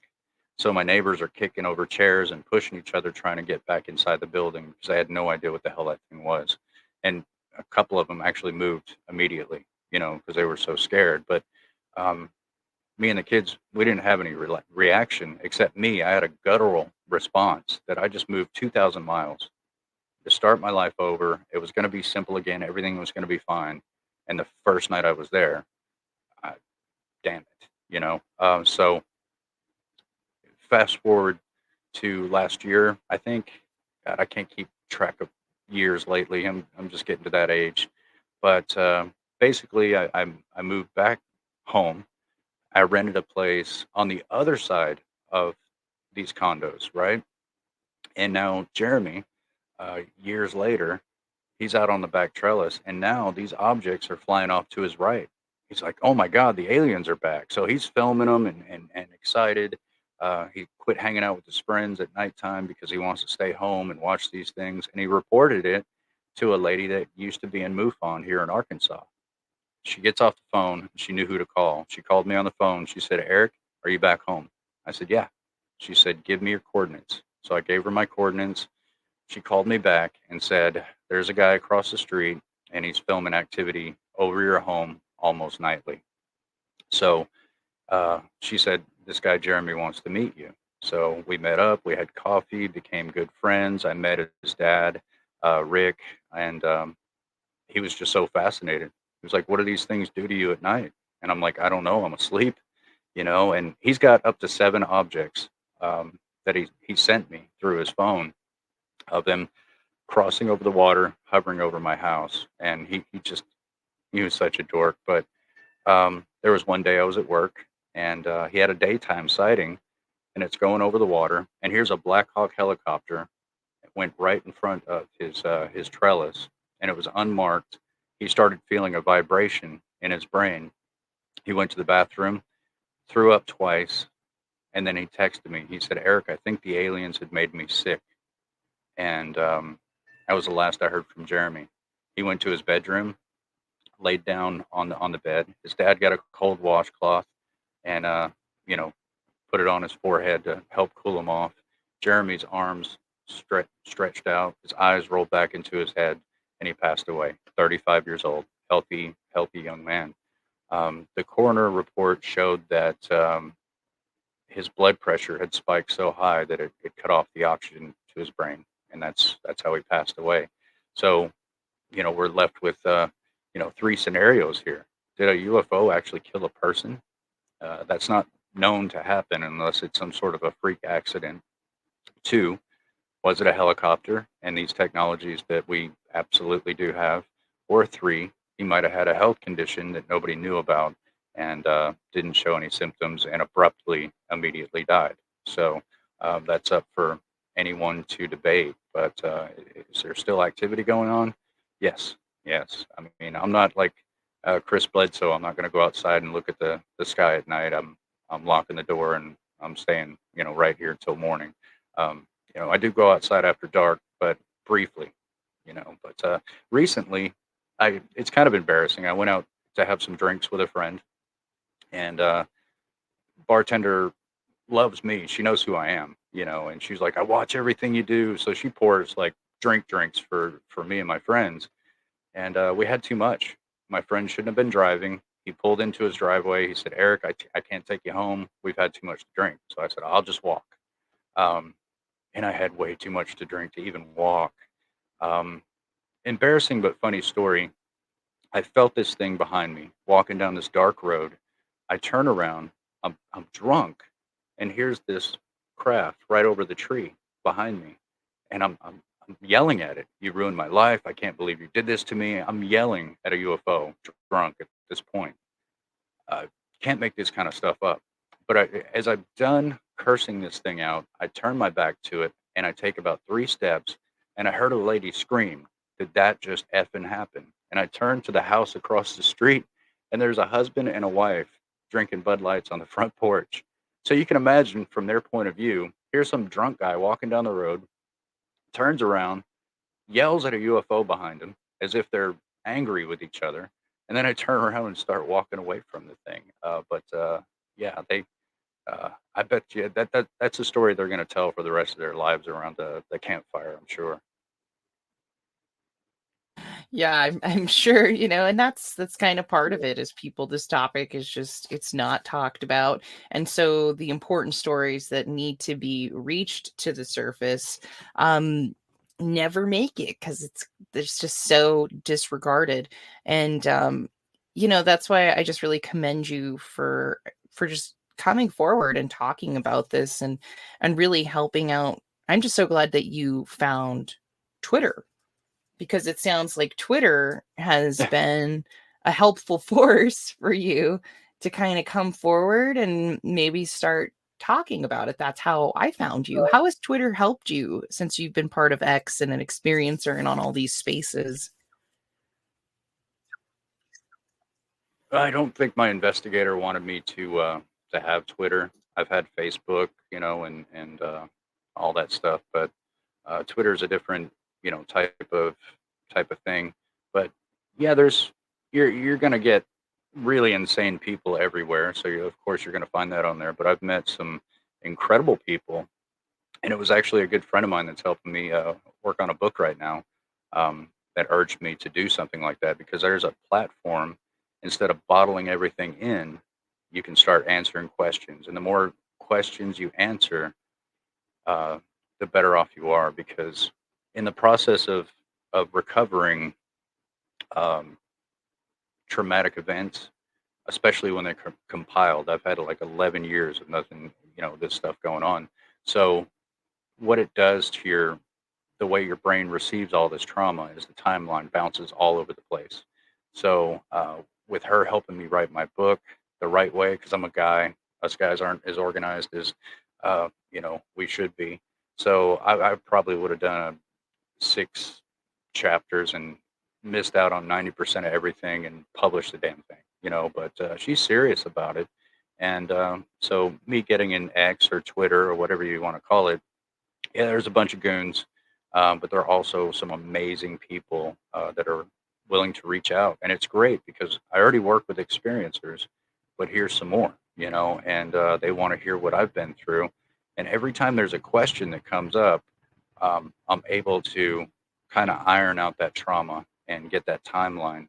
So my neighbors are kicking over chairs and pushing each other, trying to get back inside the building because I had no idea what the hell that thing was. And a couple of them actually moved immediately, because they were so scared. But um, me and the kids, we didn't have any reaction except me. I had a guttural response that I just moved 2,000 miles to start my life over. It was going to be simple again. Everything was going to be fine. And the first night I was there, I, damn it, So fast forward to last year, I think. God, I can't keep track of years lately. I'm just getting to that age. But basically, I moved back home. I rented a place on the other side of these condos, right? And now Jeremy, years later, he's out on the back trellis, and now these objects are flying off to his right. He's like, "Oh my God, the aliens are back!" So he's filming them and excited. He quit hanging out with his friends at nighttime because he wants to stay home and watch these things. And he reported it to a lady that used to be in MUFON here in Arkansas. She gets off the phone. She knew who to call. She called me on the phone. She said, "Eric, are you back home?" I said, "Yeah." She said, "Give me your coordinates." So I gave her my coordinates. She called me back and said, "There's a guy across the street and he's filming activity over your home almost nightly." So she said, "This guy Jeremy wants to meet you." So we met up, we had coffee, became good friends. I met his dad, Rick, and he was just so fascinated. He was like, "What do these things do to you at night?" And I'm like, "I don't know. I'm asleep." And he's got up to 7 objects that he sent me through his phone of them crossing over the water, hovering over my house. And he was such a dork. But there was one day I was at work and he had a daytime sighting and it's going over the water. And here's a Black Hawk helicopter. It went right in front of his trellis and it was unmarked. He started feeling a vibration in his brain. He went to the bathroom, threw up twice, and then he texted me. He said, "Eric, I think the aliens had made me sick." And that was the last I heard from Jeremy. He went to his bedroom, laid down on the bed. His dad got a cold washcloth and you know put it on his forehead to help cool him off. Jeremy's arms stretched out, his eyes rolled back into his head, and he passed away. 35 years old, healthy young man. The coroner report showed that his blood pressure had spiked so high that it cut off the oxygen to his brain, and that's how he passed away. So we're left with 3 scenarios here. Did a UFO actually kill a person? That's not known to happen unless it's some sort of a freak accident. 2, was it a helicopter and these technologies that we absolutely do have? Or 3, he might have had a health condition that nobody knew about and didn't show any symptoms and abruptly immediately died. So that's up for anyone to debate. But is there still activity going on? Yes, yes. I mean, I'm not like Chris Bledsoe. I'm not going to go outside and look at the sky at night. I'm locking the door and I'm staying right here till morning. I do go outside after dark, but briefly. But recently, it's kind of embarrassing. I went out to have some drinks with a friend, and bartender loves me. She knows who I am, and she's like, "I watch everything you do." So she pours like drinks for me and my friends, and we had too much. My friend shouldn't have been driving. He pulled into his driveway. He said, "Eric, I can't take you home. We've had too much to drink." So I said, "I'll just walk." Um, and I had way too much to drink to even walk. Um, Embarrassing but funny story. I felt this thing behind me walking down this dark road. I turn around. I'm drunk, and here's this craft right over the tree behind me, and I'm yelling at it. "You ruined my life. I can't believe you did this to me." I'm yelling at a UFO, drunk at this point. Uh, can't make this kind of stuff up. But as I'm done cursing this thing out, I turn my back to it and I take about 3 steps, and I heard a lady scream, "Did that just effing happen?" And I turned to the house across the street, and there's a husband and a wife drinking Bud Lights on the front porch. So you can imagine from their point of view, here's some drunk guy walking down the road, turns around, yells at a UFO behind him as if they're angry with each other. And then I turn around and start walking away from the thing. But yeah, I bet you that's a story they're going to tell for the rest of their lives around the campfire, I'm sure. Yeah, I'm sure, and that's kind of part of it is people this topic is just it's not talked about. And so the important stories that need to be reached to the surface never make it because it's just so disregarded. And that's why I just really commend you for just coming forward and talking about this and really helping out. I'm just so glad that you found Twitter, because it sounds like Twitter has been a helpful force for you to kind of come forward and maybe start talking about it. That's how I found you. How has Twitter helped you since you've been part of X and an experiencer and on all these spaces? I don't think my investigator wanted me to have Twitter. I've had Facebook, and all that stuff, but Twitter is a different, type of thing. But yeah, you're gonna get really insane people everywhere. So of course you're gonna find that on there. But I've met some incredible people, and it was actually a good friend of mine that's helping me work on a book right now, that urged me to do something like that because there's a platform. Instead of bottling everything in, you can start answering questions, and the more questions you answer, uh, the better off you are. Because in the process of recovering um, traumatic events, especially when they're compiled, I've had like 11 years of nothing, this stuff going on. So what it does to the way your brain receives all this trauma is the timeline bounces all over the place. So with her helping me write my book the right way, because I'm a guy, us guys aren't as organized as we should be. So I probably would have done 6 chapters and missed out on 90% of everything and published the damn thing. But she's serious about it. And so me getting an X or Twitter or whatever you want to call it, yeah, there's a bunch of goons, but there are also some amazing people that are willing to reach out, and it's great because I already work with experiencers, but here's some more, and they want to hear what I've been through. And every time there's a question that comes up, I'm able to kind of iron out that trauma and get that timeline,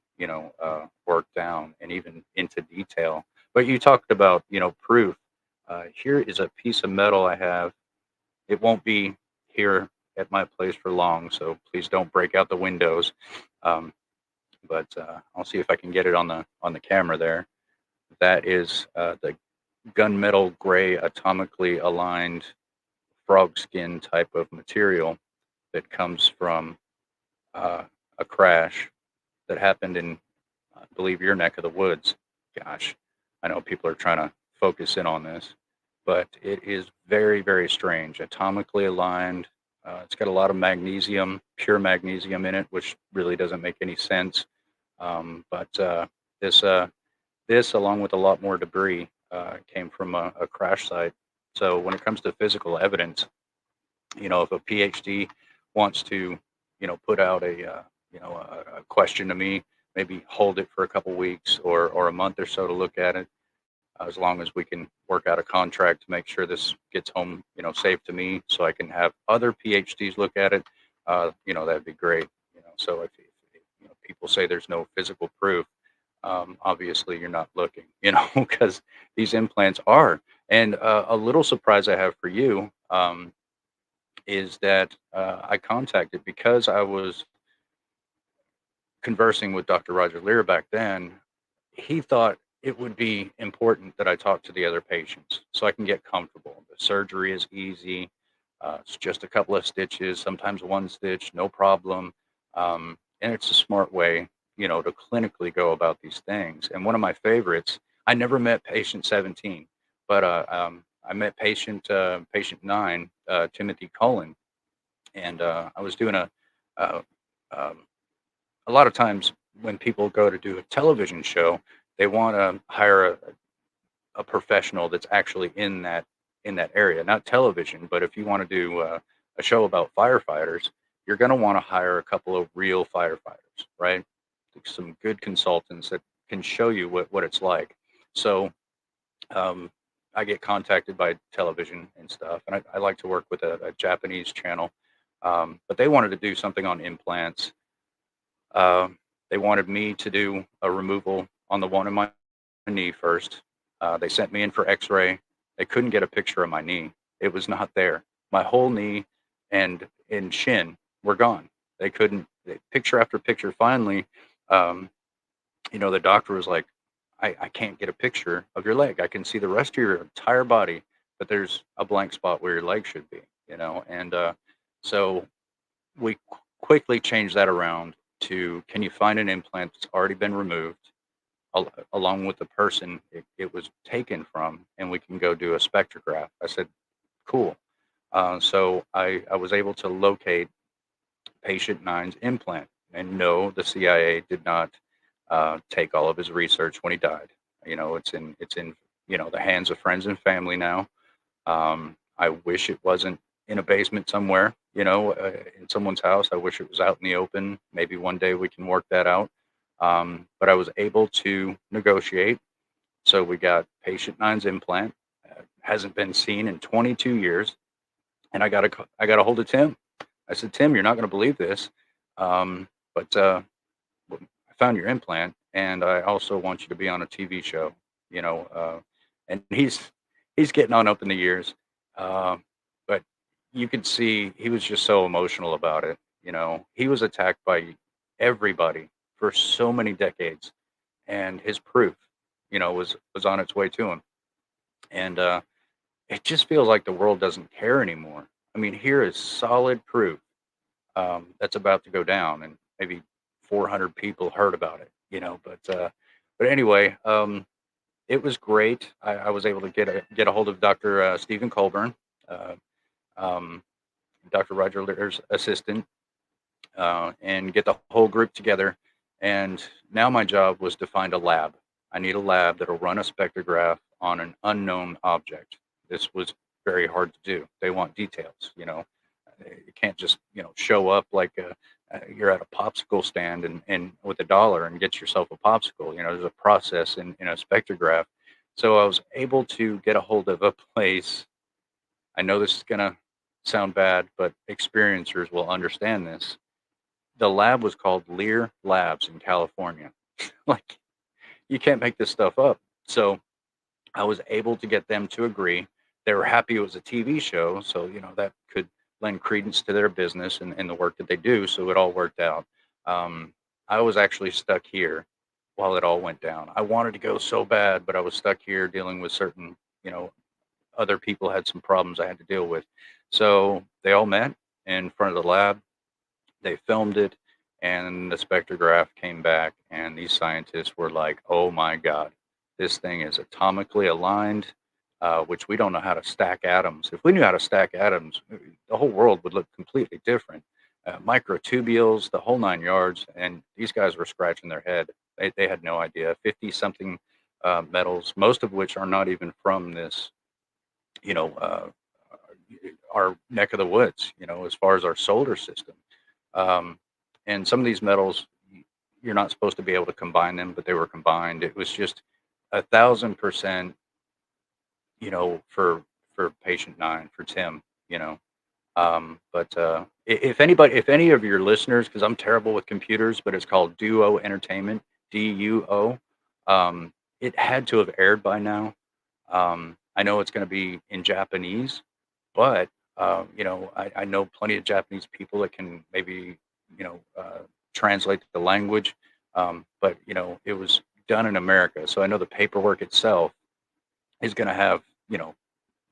worked down and even into detail. But you talked about, proof. Here is a piece of metal I have. It won't be here at my place for long, so please don't break out the windows. Um, but I'll see if I can get it on the camera there. That is the gunmetal gray atomically aligned frog skin type of material that comes from uh, a crash that happened in, I believe, your neck of the woods. Gosh, I know people are trying to focus in on this, but it is very, very strange. Atomically aligned. It's got a lot of magnesium, pure magnesium in it, which really doesn't make any sense. But this, this, along with a lot more debris, came from a crash site. So when it comes to physical evidence, if a PhD wants to, put out a question to me, maybe hold it for a couple weeks or a month or so to look at it, as long as we can work out a contract to make sure this gets home, safe to me, so I can have other PhDs look at it. That'd be great. So if people say there's no physical proof, obviously you're not looking, because these implants are. And a little surprise I have for you, is that I contacted because I was conversing with Dr. Roger Leir back then. He thought it would be important that I talk to the other patients so I can get comfortable. The surgery is easy. It's just a couple of stitches, sometimes one stitch, no problem. And it's a smart way, to clinically go about these things. And one of my favorites, I never met patient 17, but I met patient 9, Timothy Cullen, and I was doing uh, um, a lot of times when people go to do a television show, they want to hire a professional that's actually in that area, not television. But if you want to do a show about firefighters, you're going to want to hire a couple of real firefighters, right? Some good consultants that can show you what it's like. So um, I get contacted by television and stuff, and I like to work with a Japanese channel, but they wanted to do something on implants. Um, they wanted me to do a removal on the one in my knee first. They sent me in for X-ray. They couldn't get a picture of my knee. It was not there. My whole knee and shin were gone. They couldn't. Picture after picture. Finally, um, the doctor was like, I can't get a picture of your leg. I can see the rest of your entire body, but there's a blank spot where your leg should be, and so we quickly changed that around to, can you find an implant that's already been removed along with the person it was taken from, and we can go do a spectrograph. I said, cool. So I was able to locate patient nine's implant. And no, the CIA did not take all of his research when he died. It's in the hands of friends and family now. I wish it wasn't in a basement somewhere, in someone's house. I wish it was out in the open. Maybe one day we can work that out. But I was able to negotiate. So we got patient nine's implant. Hasn't been seen in 22 years, and I got a hold of Tim. I said, Tim, you're not going to believe this, but I found your implant, and I also want you to be on a TV show. And he's getting on up in the years, uh, but you could see he was just so emotional about it. He was attacked by everybody for so many decades, and his proof, was on its way to him, and it just feels like the world doesn't care anymore. I mean, here is solid proof that's about to go down, and maybe 400 people heard about it, but anyway, it was great. I was able to get a hold of Dr. Stephen Colburn, uh, um, Dr. Roger Leir's assistant, and get the whole group together. And now my job was to find a lab. I need a lab that'll run a spectrograph on an unknown object. This was very hard to do. They want details. You can't just show up like you're at a popsicle stand and with $1 and get yourself a popsicle. There's a process in a spectrograph. So I was able to get a hold of a place. I know this is gonna sound bad, but experiencers will understand this. The lab was called Leir Labs in California. Like, you can't make this stuff up. So I was able to get them to agree. They were happy it was a TV show, so that could lend credence to their business and the work that they do. So it all worked out. I was actually stuck here while it all went down. I wanted to go so bad, but I was stuck here dealing with certain, other people had some problems I had to deal with. So they all met in front of the lab. They filmed it, and the spectrograph came back, and these scientists were like, "Oh my God, this thing is atomically aligned," which we don't know how to stack atoms. If we knew how to stack atoms, the whole world would look completely different. Microtubules, the whole nine yards, and these guys were scratching their head. They had no idea. 50 something metals, most of which are not even from this, you know, uh, our neck of the woods, as far as our solar system. Um, and some of these metals, you're not supposed to be able to combine them, but they were combined. It was just 1,000%, for patient nine, for Tim, but if any of your listeners, because I'm terrible with computers, but it's called Duo Entertainment, DUO. It had to have aired by now. I know it's going to be in Japanese, but I know plenty of Japanese people that can maybe translate the language. But it was done in America, so I know the paperwork itself is going to have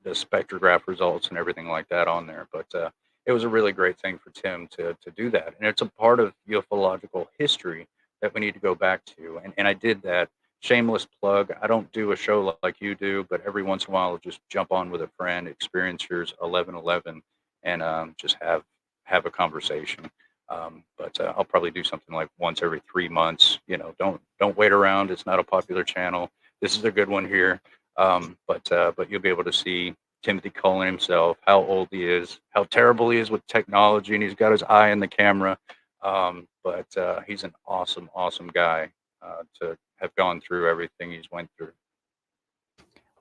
the spectrograph results and everything like that on there. But it was a really great thing for Tim to do that, and it's a part of ufological history that we need to go back to. And I did that. Shameless plug. I don't do a show like you do, but every once in a while I'll just jump on with a friend, experiencers 1111, and just have a conversation. But I'll probably do something like once every 3 months. Don't wait around. It's not a popular channel. This is a good one here. But you'll be able to see Timothy Cullen himself, how old he is, how terrible he is with technology, and he's got his eye in the camera. But he's an awesome, awesome guy to have gone through everything he's went through.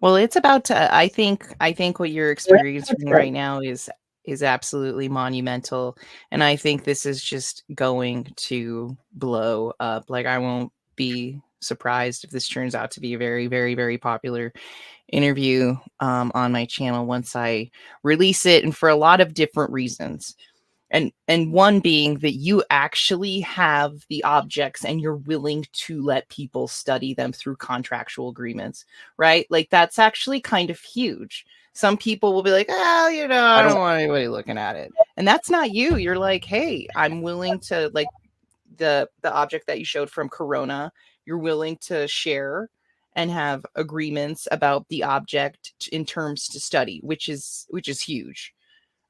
Well, it's about to, I think what you're experiencing right now is absolutely monumental, and I think this is just going to blow up. Like, I won't be surprised if this turns out to be a very, very, very popular interview on my channel once I release it, and for a lot of different reasons. And one being that you actually have the objects and you're willing to let people study them through contractual agreements, right? Like that's actually kind of huge. Some people will be like, oh, I I don't. don't want anybody looking at it. And that's not you. You're like, hey, I'm willing to, like, the object that you showed from Corona, you're willing to share and have agreements about the object in terms to study, which is huge.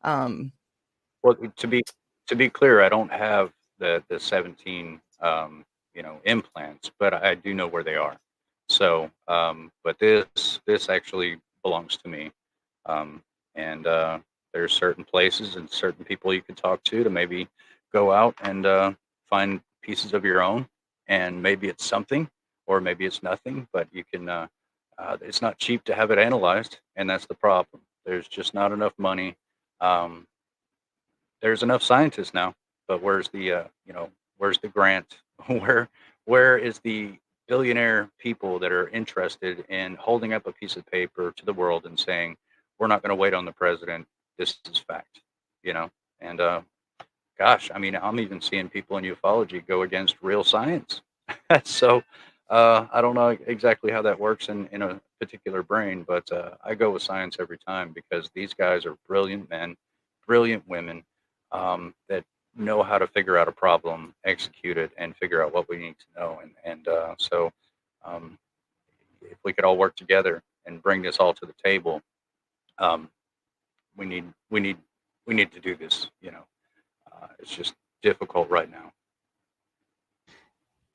Um, Well, to be clear, I don't have the 17 implants, but I do know where they are. So, but this actually belongs to me. Um, and there's certain places and certain people you can talk to maybe go out and find pieces of your own, and maybe it's something or maybe it's nothing, but you can. It's not cheap to have it analyzed, and that's the problem. There's just not enough money. Um, there's enough scientists now, but where's the grant? Where where is the billionaire people that are interested in holding up a piece of paper to the world and saying, "We're not going to wait on the president. This is fact," you know? And gosh, I mean, I'm even seeing people in ufology go against real science. So I don't know exactly how that works in a particular brain, but I go with science every time because these guys are brilliant men, brilliant women that know how to figure out a problem, execute it, and figure out what we need to know. And so um, if we could all work together and bring this all to the table, um, we need we need we need to do this. It's just difficult right now.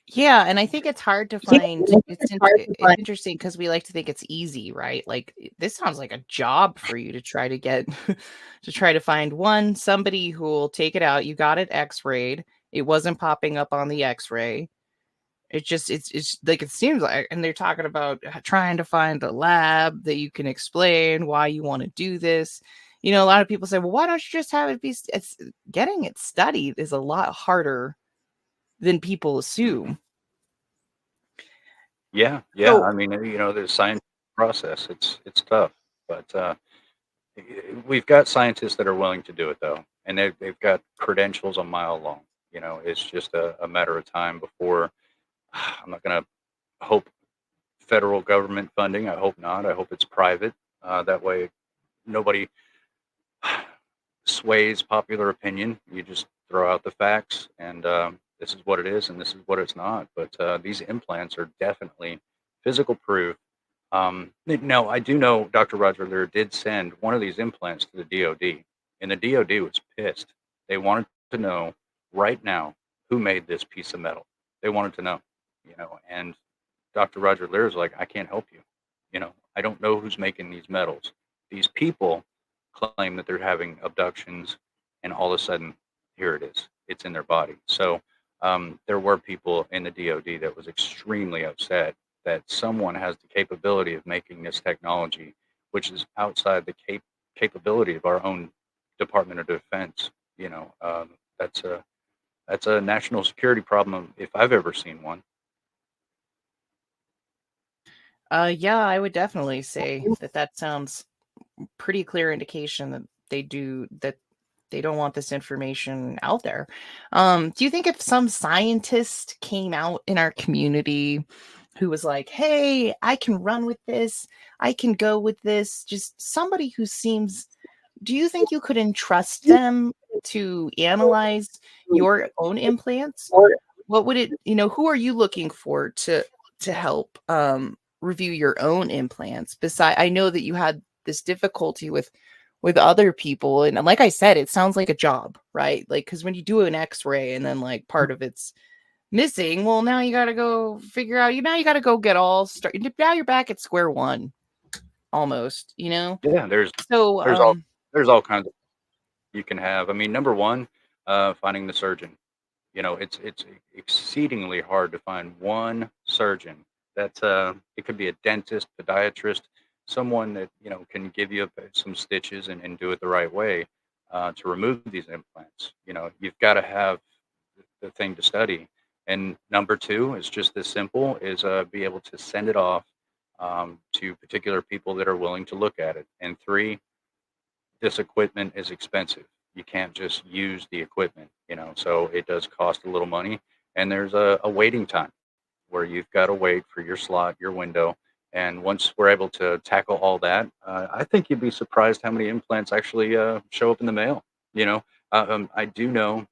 Yeah, and I think it's hard to Yeah, find. and It's it's hard to it's find. interesting because we like to think it's easy, right? Like this sounds like a job for you to try to get to try to find somebody who will take it out. You got it X-rayed. It wasn't popping up on the X-ray. It's like it seems like, and they're talking about trying to find a lab that you can explain why you want to do this. A lot of people say, well, why don't you just have it be? It's getting it studied is a lot harder than people Hmm. assume. Yeah, yeah. So I mean, the science process. It's tough, but we've got scientists that are willing to do it though, and they've got credentials a mile long. It's just a matter of time before. I'm not going to hope federal government funding. I hope not. I hope it's private. That way, nobody sways popular opinion. You just throw out the facts, and this is what it is, and this is what it's not. But these implants are definitely physical proof. No, I do know Dr. Roger Leir did send one of these implants to the DoD, and the DoD was pissed. They wanted to know right now who made this piece of metal. They wanted to know, and Dr. Roger Leir is like, I can't help you. I don't know who's making these metals. These people claim that they're having abductions, and all of a sudden, here it is. It's in their body. So there were people in the DoD that was extremely upset that someone has the capability of making this technology, which is outside the capability of our own Department of Defense. That's a national security problem if I've ever seen one. yeah, I would definitely say that sounds pretty clear indication that they don't want this information out there. Do you think if some scientist came out in our community who was like, hey, I can run with this, I can go with this, just somebody who seems, do you think you could entrust them to analyze your own implants? What would it, who are you looking for to help review your own implants? Beside, I know that you had this difficulty with other people, and like I said, it sounds like a job, right? Like, because when you do an X-ray and then like part of it's missing, well, now you got to go figure out, now you got to go get all start, now you're back at square one almost. Yeah, So there's all there's all kinds of you can have. I mean, number one, finding the surgeon. It's exceedingly hard to find one surgeon that it could be a dentist, podiatrist, someone that can give you some stitches and do it the right way to remove these implants. You've got to have the thing to study. And number two is just as simple is be able to send it off to particular people that are willing to look at it. And three, this equipment is expensive. You can't just use the equipment, so it does cost a little money, and there's a waiting time where you've got to wait for your slot, your window. And once we're able to tackle all that, I think you'd be surprised how many implants actually show up in the mail. You know, I do know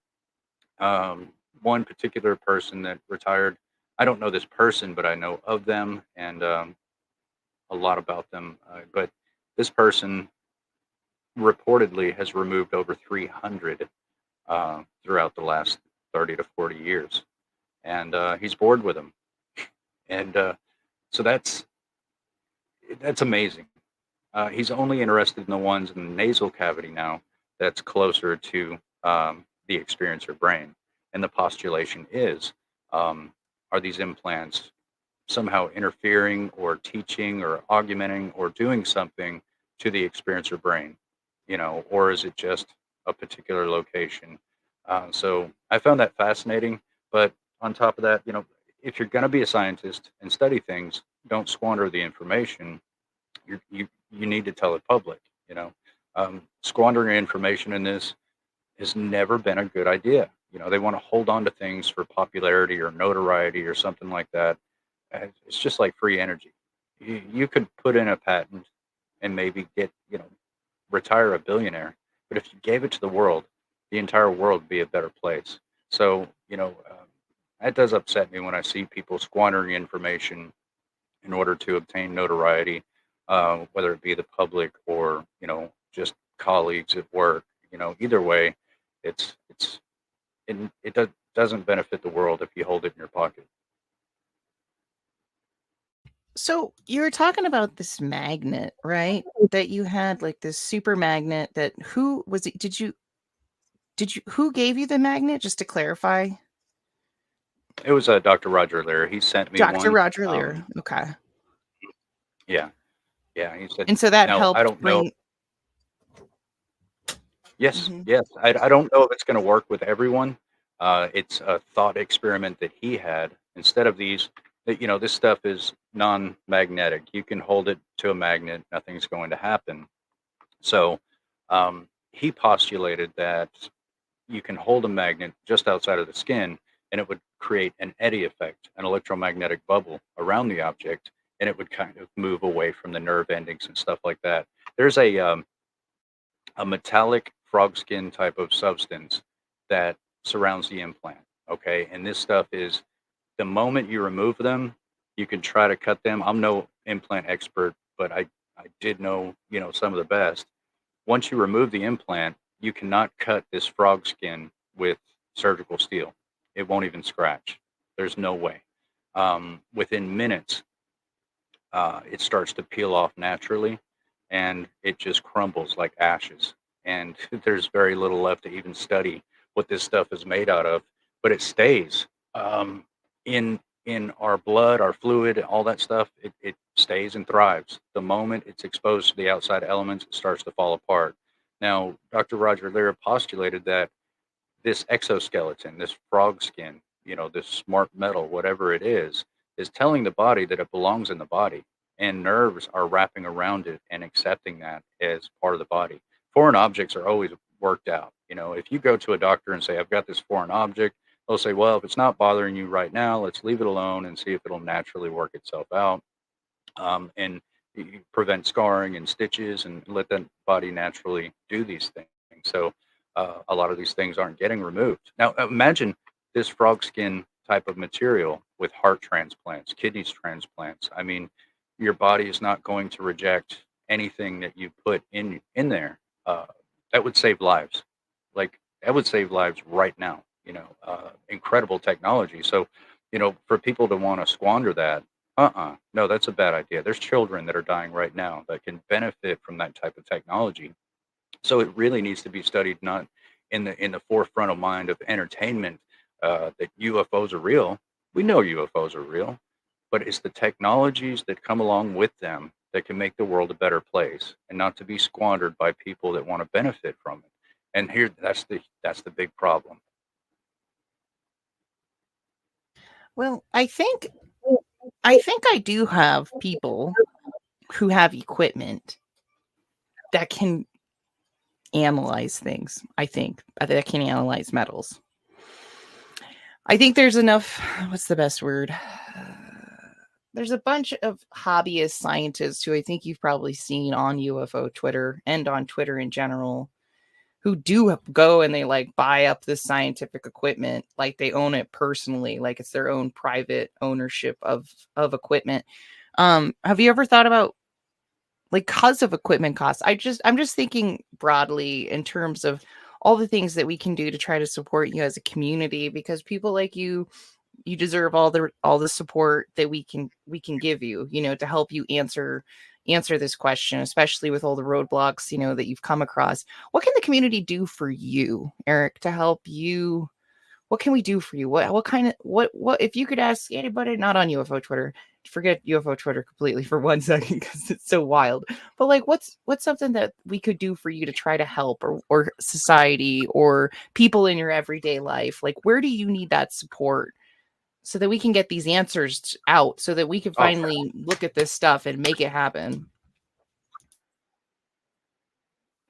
um, one particular person that retired. I don't know this person, but I know of them and a lot about them. But this person reportedly has removed over 300 throughout the last 30 to 40 years, and he's bored with them. And so that's amazing. He's only interested in the ones in the nasal cavity now that's closer to the experiencer brain. And the postulation is, um, are these implants somehow interfering or teaching or augmenting or doing something to the experiencer brain, or is it just a particular location? So I found that fascinating. But on top of that, if you're going to be a scientist and study things, don't squander the information. You need to tell it public. Squandering information in this has never been a good idea. They want to hold on to things for popularity or notoriety or something like that. It's just like free energy. You could put in a patent and maybe retire a billionaire, but if you gave it to the world, the entire world would be a better place. So, that does upset me when I see people squandering information in order to obtain notoriety, whether it be the public or just colleagues at work. Either way, it's doesn't benefit the world if you hold it in your pocket. So you were talking about this magnet, right? That you had like this super magnet that who was it? Did you who gave you the magnet, just to clarify? It was Dr. Roger Leir. He sent me Dr. one. Roger Leir. Okay. Yeah, yeah. He said, And so that now I helped don't know. bring Yes, Mhm. yes. I don't know if it's going to work with everyone. It's a thought experiment that he had. Instead of these, this stuff is non-magnetic. You can hold it to a magnet, nothing's going to happen. So he postulated that you can hold a magnet just outside of the skin, and it would create an eddy effect, an electromagnetic bubble around the object, and it would kind of move away from the nerve endings and stuff like that. There's a metallic frog skin type of substance that surrounds the implant. Okay. And this stuff is, the moment you remove them, you can try to cut them. I'm no implant expert, but I did know, some of the best. Once you remove the implant, you cannot cut this frog skin with surgical steel. It won't even scratch. There's no way. Within minutes, it starts to peel off naturally, and it just crumbles like ashes. And there's very little left to even study what this stuff is made out of, but it stays um, in our blood, our fluid, all that stuff. It stays and thrives. The moment it's exposed to the outside elements, it starts to fall apart. Now, Dr. Roger Leir postulated that this exoskeleton, this frog skin, this smart metal, whatever it is telling the body that it belongs in the body. And nerves are wrapping around it and accepting that as part of the body. Foreign objects are always worked out. If you go to a doctor and say, I've got this foreign object, they'll say, well, if it's not bothering you right now, let's leave it alone and see if it'll naturally work itself out. And you prevent scarring and stitches and let the body naturally do these things. So a lot of these things aren't getting removed. Now, imagine this frog skin type of material with heart transplants, kidneys transplants. I mean, your body is not going to reject anything that you put in there. Uh, that would save lives. Like that would save lives right now. Incredible technology. So, for people to want to squander that, no, that's a bad idea. There's children that are dying right now that can benefit from that type of technology. So it really needs to be studied, not in the forefront of mind of entertainment, that UFOs are real. We know UFOs are real, but it's the technologies that come along with them that can make the world a better place, and not to be squandered by people that want to benefit from it. And here, that's the big problem. Well, I think I do have people who have equipment that can analyze things. I think that can analyze metals. I think there's enough. What's the best word? There's a bunch of hobbyist scientists who I think you've probably seen on UFO Twitter and on Twitter in general, who do go and they like buy up this scientific equipment, like they own it personally, like it's their own private ownership of equipment. Have you ever thought about, like, cause of equipment costs? I'm just thinking broadly in terms of all the things that we can do to try to support you as a community, because people like you deserve all the support that we can give you, to help you answer this question, especially with all the roadblocks, that you've come across. What can the community do for you, Eric, to help you? What can we do for you? What kind of what if you could ask anybody not on UFO Twitter, forget UFO Twitter completely for 1 second because it's so wild. But like what's something that we could do for you to try to help, or society or people in your everyday life? Like, where do you need that support so that we can get these answers out, so that we can Oh, finally look at this stuff and make it happen?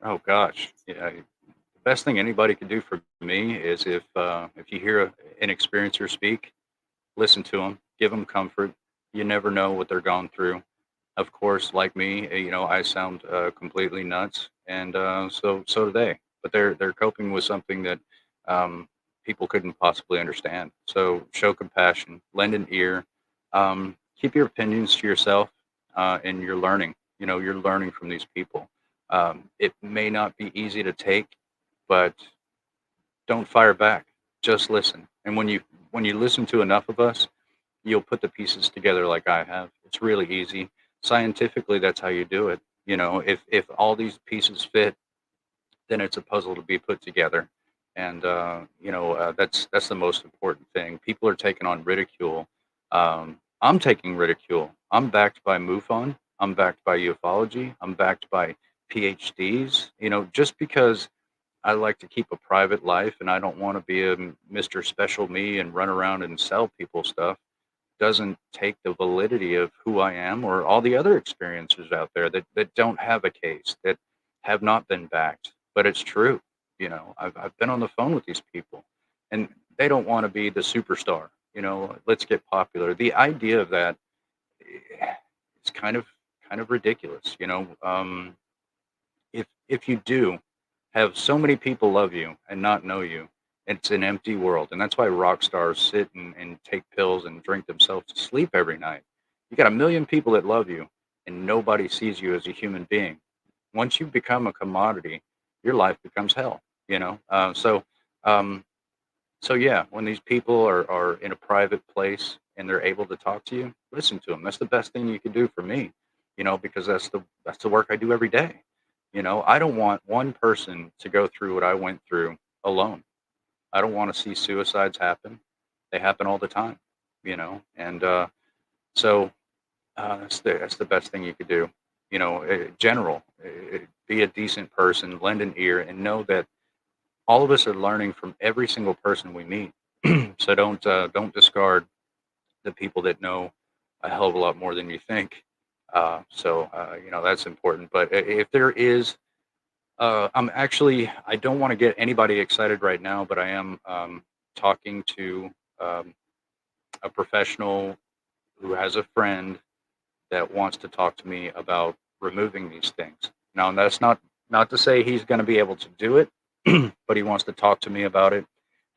oh gosh. Yeah. The best thing anybody can do for me is if you hear an experiencer speak, listen to them, give them comfort. You never know what they're going through. Of course, like me, I sound completely nuts, and so do they. But they're coping with something that um, people couldn't possibly understand. So show compassion, lend an ear, keep your opinions to yourself, and you're learning. You're learning from these people. It may not be easy to take, but don't fire back. Just listen. And when you listen to enough of us, you'll put the pieces together like I have. It's really easy. Scientifically, that's how you do it. If all these pieces fit, then it's a puzzle to be put together. And that's the most important thing. People are taking on ridicule. I'm taking ridicule. I'm backed by MUFON. I'm backed by ufology. I'm backed by PhDs. Just because I like to keep a private life and I don't want to be a Mr. Special Me and run around and sell people stuff, doesn't take the validity of who I am or all the other experiences out there that don't have a case, that have not been backed. But it's true. I've been on the phone with these people and they don't want to be the superstar. Let's get popular. The idea of that is kind of ridiculous. If you do have so many people love you and not know you, it's an empty world. And that's why rock stars sit and take pills and drink themselves to sleep every night. You got a million people that love you and nobody sees you as a human being. Once you become a commodity, your life becomes hell, you know? Um, so yeah, when these people are in a private place and they're able to talk to you, listen to them. That's the best thing you can do for me, because that's the work I do every day. I don't want one person to go through what I went through alone. I don't want to see suicides happen. They happen all the time, and so that's the best thing you could do. General, be a decent person, lend an ear, and know that all of us are learning from every single person we meet. So don't discard the people that know a hell of a lot more than you think. That's important. But if there is, I don't want to get anybody excited right now, but I am talking to um, a professional who has a friend that wants to talk to me about removing these things. Now, that's not to say he's going to be able to do it, but he wants to talk to me about it,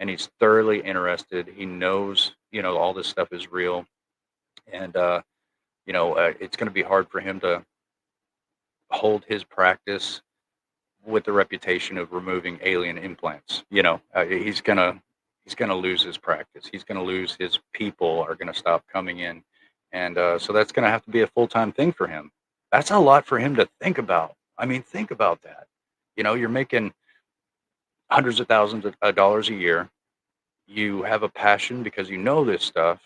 and he's thoroughly interested. He knows, all this stuff is real, and it's going to be hard for him to hold his practice with the reputation of removing alien implants. He's gonna lose his practice. He's gonna lose his people are gonna stop coming in, and so that's gonna have to be a full-time thing for him. That's a lot for him to think about. I mean, think about that. You're making hundreds of thousands of dollars a year. You have a passion because you know this stuff,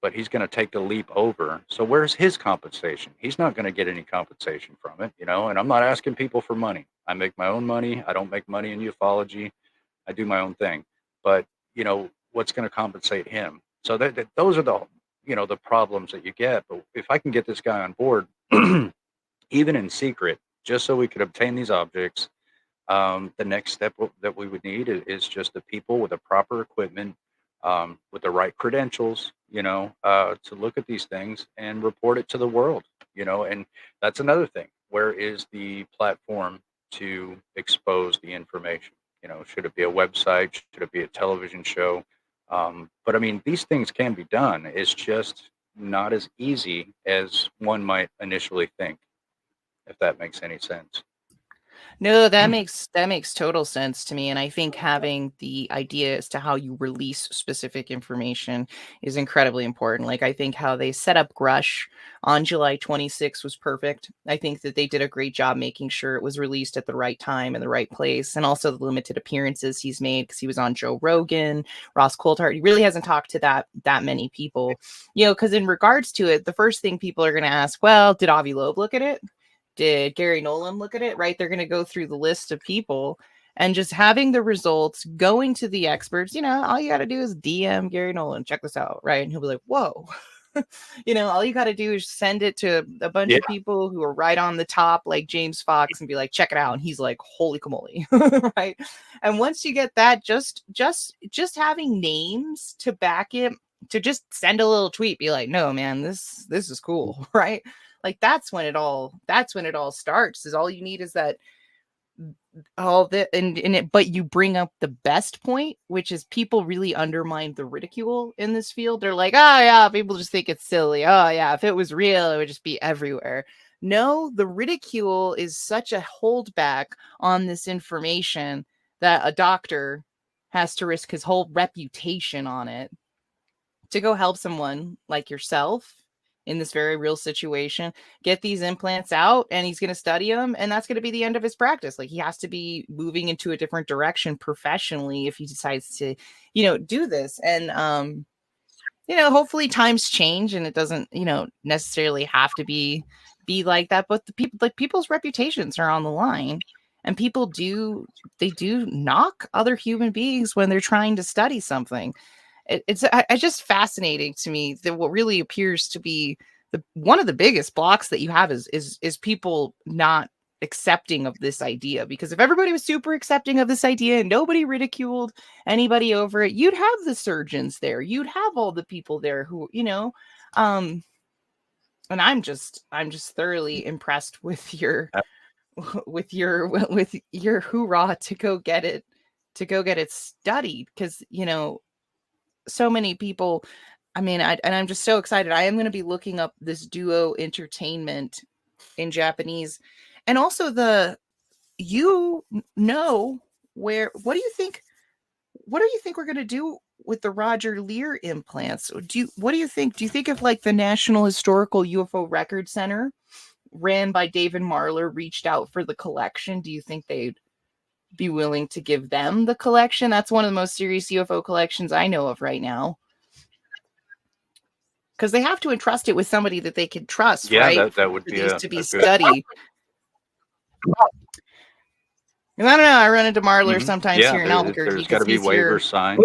but he's going to take the leap over. So where's his compensation? He's not going to get any compensation from it, and I'm not asking people for money. I make my own money. I don't make money in ufology. I do my own thing. But, what's going to compensate him? So those are the problems that you get. But if I can get this guy on board, even in secret, just so we could obtain these objects, The next step that we would need is just the people with the proper equipment, with the right credentials, to look at these things and report it to the world, and that's another thing. Where is the platform to expose the information? Should it be a website? Should it be a television show? But I mean, these things can be done. It's just not as easy as one might initially think, if that makes any sense. No, that makes total sense to me, and I think having the idea as to how you release specific information is incredibly important. Like, I think how they set up Grush on July 26th was perfect. I think that they did a great job making sure it was released at the right time and the right place, and also the limited appearances he's made because he was on Joe Rogan, Ross Coulthart. He really hasn't talked to that many people, because in regards to it, the first thing people are going to ask, well, did Avi Loeb look at it? Did Gary Nolan look at it? Right? They're going to go through the list of people and just having the results, going to the experts. All you got to do is DM Gary Nolan, check this out, right? And he'll be like, whoa. All you got to do is send it to a bunch Yeah. of people who are right on the top, like James Fox, and be like, check it out. And he's like, holy camole. Right? And once you get that, just having names to back it, to just send a little tweet, be like, no, man, this is cool, right? Like that's when it all starts. Is all you need is that all the and it, but you bring up the best point, which is people really undermine the ridicule in this field. They're like, oh yeah, people just think it's silly. Oh yeah, if it was real, it would just be everywhere. No, the ridicule is such a holdback on this information that a doctor has to risk his whole reputation on it to go help someone like yourself in this very real situation, get these implants out, and he's going to study them, and that's going to be the end of his practice. Like, he has to be moving into a different direction professionally if he decides to, do this. And hopefully times change and it doesn't, necessarily have to be like that, but the people, like, people's reputations are on the line, and people do knock other human beings when they're trying to study something. It's just fascinating to me that what really appears to be one of the biggest blocks that you have is people not accepting of this idea. Because if everybody was super accepting of this idea and nobody ridiculed anybody over it, you'd have the surgeons there, you'd have all the people there who, and I'm just thoroughly impressed with your hoorah to go get it studied, because so many people. I mean, and I'm just so excited. I am going to be looking up this duo entertainment in Japanese, and also where. What do you think? What do you think we're going to do with the Roger Leir implants? What do you think? Do you think if, like, the National Historical UFO Record Center, ran by David Marler, reached out for the collection, do you think they'd be willing to give them the collection? That's one of the most serious UFO collections I know of right now. Because they have to entrust it with somebody that they can trust, Yeah, right? that would be to be a good. studied. And I don't know. I run into Marler sometimes Yeah, here in Albuquerque there's got to because be he's here. waivers signed.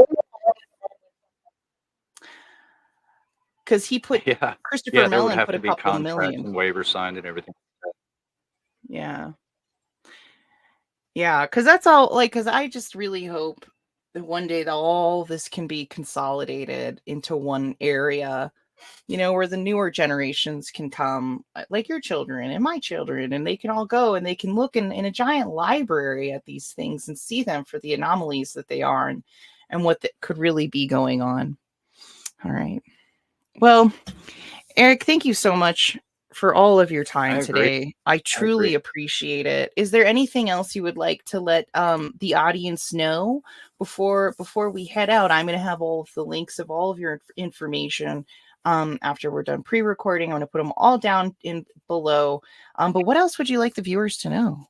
Because he put Yeah, Christopher there would Mellon have put to a be couple contracts million. and waivers signed and everything. Yeah. Yeah, because that's all. Like, because I just really hope that one day that all this can be consolidated into one area, where the newer generations can come, like your children and my children, and they can all go and they can look in a giant library at these things and see them for the anomalies that they are, and what could really be going on. All right. Well, Eric, thank you so much for all of your time today. I truly appreciate it. Is there anything else you would like to let the audience know before we head out? I'm going to have all of the links of all of your information after we're done pre-recording. I'm going to put them all down in below. But what else would you like the viewers to know?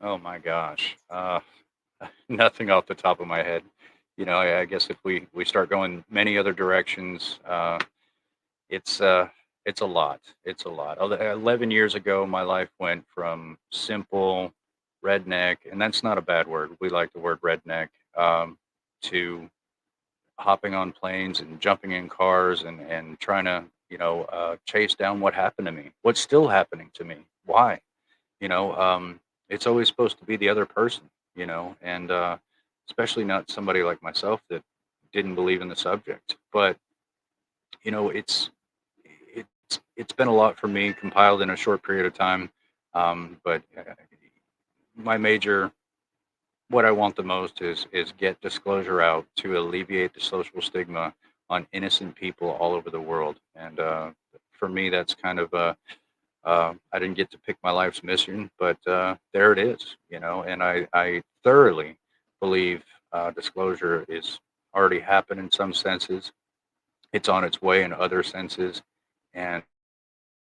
Oh my gosh. Nothing off the top of my head. I guess if we start going many other directions, it's a lot. It's a lot. 11 years ago, my life went from simple redneck, and that's not a bad word. We like the word redneck, to hopping on planes and jumping in cars and trying to, chase down what happened to me. What's still happening to me? Why? You know, um, it's always supposed to be the other person, and especially not somebody like myself that didn't believe in the subject. But you know, it's been a lot for me, compiled in a short period of time. But my major, what I want the most is get disclosure out to alleviate the social stigma on innocent people all over the world. And for me, that's kind of I didn't get to pick my life's mission, but there it is, And I thoroughly believe disclosure is already happened in some senses. It's on its way in other senses, and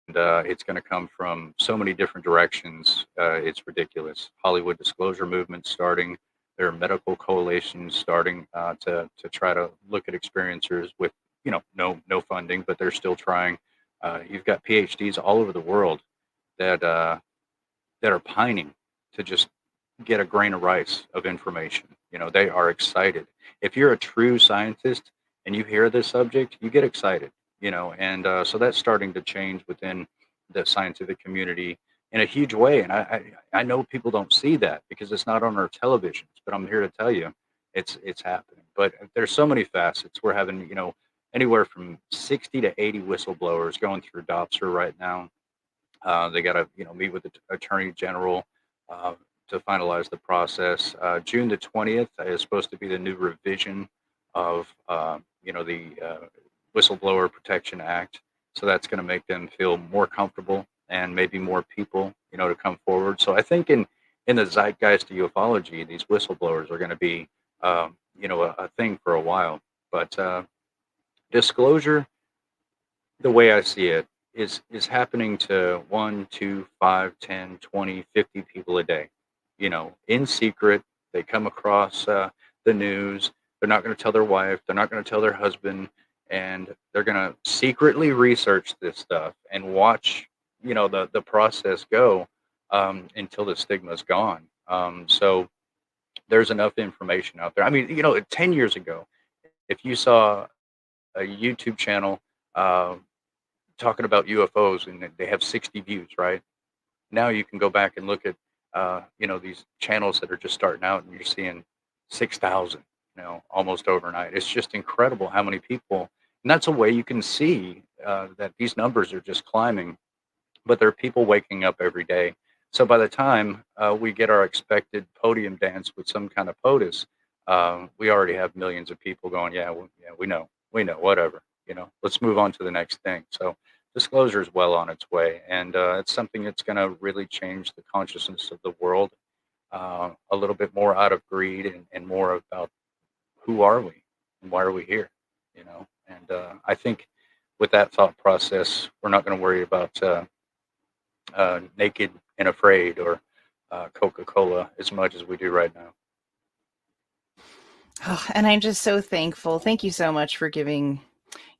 it's going to come from so many different directions. It's ridiculous. Hollywood disclosure movement starting. There are medical coalitions starting to try to look at experiencers with no funding, but they're still trying. You've got PhDs all over the world that that are pining to just get a grain of rice of information. They are excited. If you're a true scientist and you hear this subject, you get excited. And so that's starting to change within the scientific community in a huge way. And I know people don't see that because it's not on our televisions, but I'm here to tell you, it's happening. But there's so many facets. We're having anywhere from 60 to 80 whistleblowers going through DOPSR right now. They got to meet with the attorney general uh, to finalize the process. June the 20th is supposed to be the new revision of the Whistleblower Protection Act. So that's going to make them feel more comfortable and maybe more people to come forward. So I think in the zeitgeist of ufology, these whistleblowers are going to be a thing for a while. But disclosure, the way I see it, is happening to 1, 2, 5, 10, 20, 50 people a day. In secret, they come across the news. They're not going to tell their wife. They're not going to tell their husband, and they're going to secretly research this stuff and watch, the process go until the stigma's gone. So there's enough information out there. I mean, 10 years ago, if you saw a YouTube channel talking about UFOs and they have 60 views, right? Now you can go back and look at, these channels that are just starting out and you're seeing 6,000, almost overnight. It's just incredible how many people, and that's a way you can see that these numbers are just climbing, but there are people waking up every day. So by the time we get our expected podium dance with some kind of POTUS, we already have millions of people going, yeah, we know, whatever, let's move on to the next thing. So disclosure is well on its way, and it's something that's going to really change the consciousness of the world a little bit more out of greed and more about who are we and why are we here, And I think with that thought process, we're not going to worry about naked and afraid or Coca-Cola as much as we do right now. Oh, and I'm just so thankful. Thank you so much for giving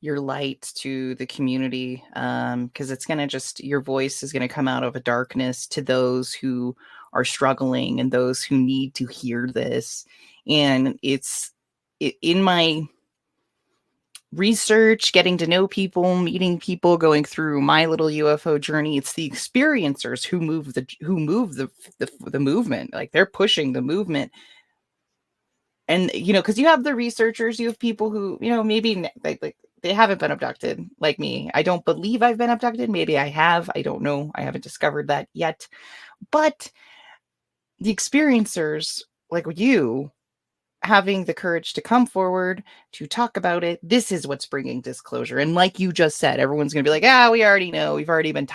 your light to the community, because it's going to your voice is going to come out of a darkness to those who are struggling and those who need to hear this. And it's in my research, getting to know people, meeting people, going through my little UFO journey, it's the experiencers who move the movement. Like, they're pushing the movement. And because you have the researchers, you have people who maybe like they haven't been abducted like me. I don't believe I've been abducted. Maybe I have. I don't know. I haven't discovered that yet. But the experiencers like you, having the courage to come forward to talk about it, this is what's bringing disclosure. And like you just said, everyone's going to be like, we already know. We've already been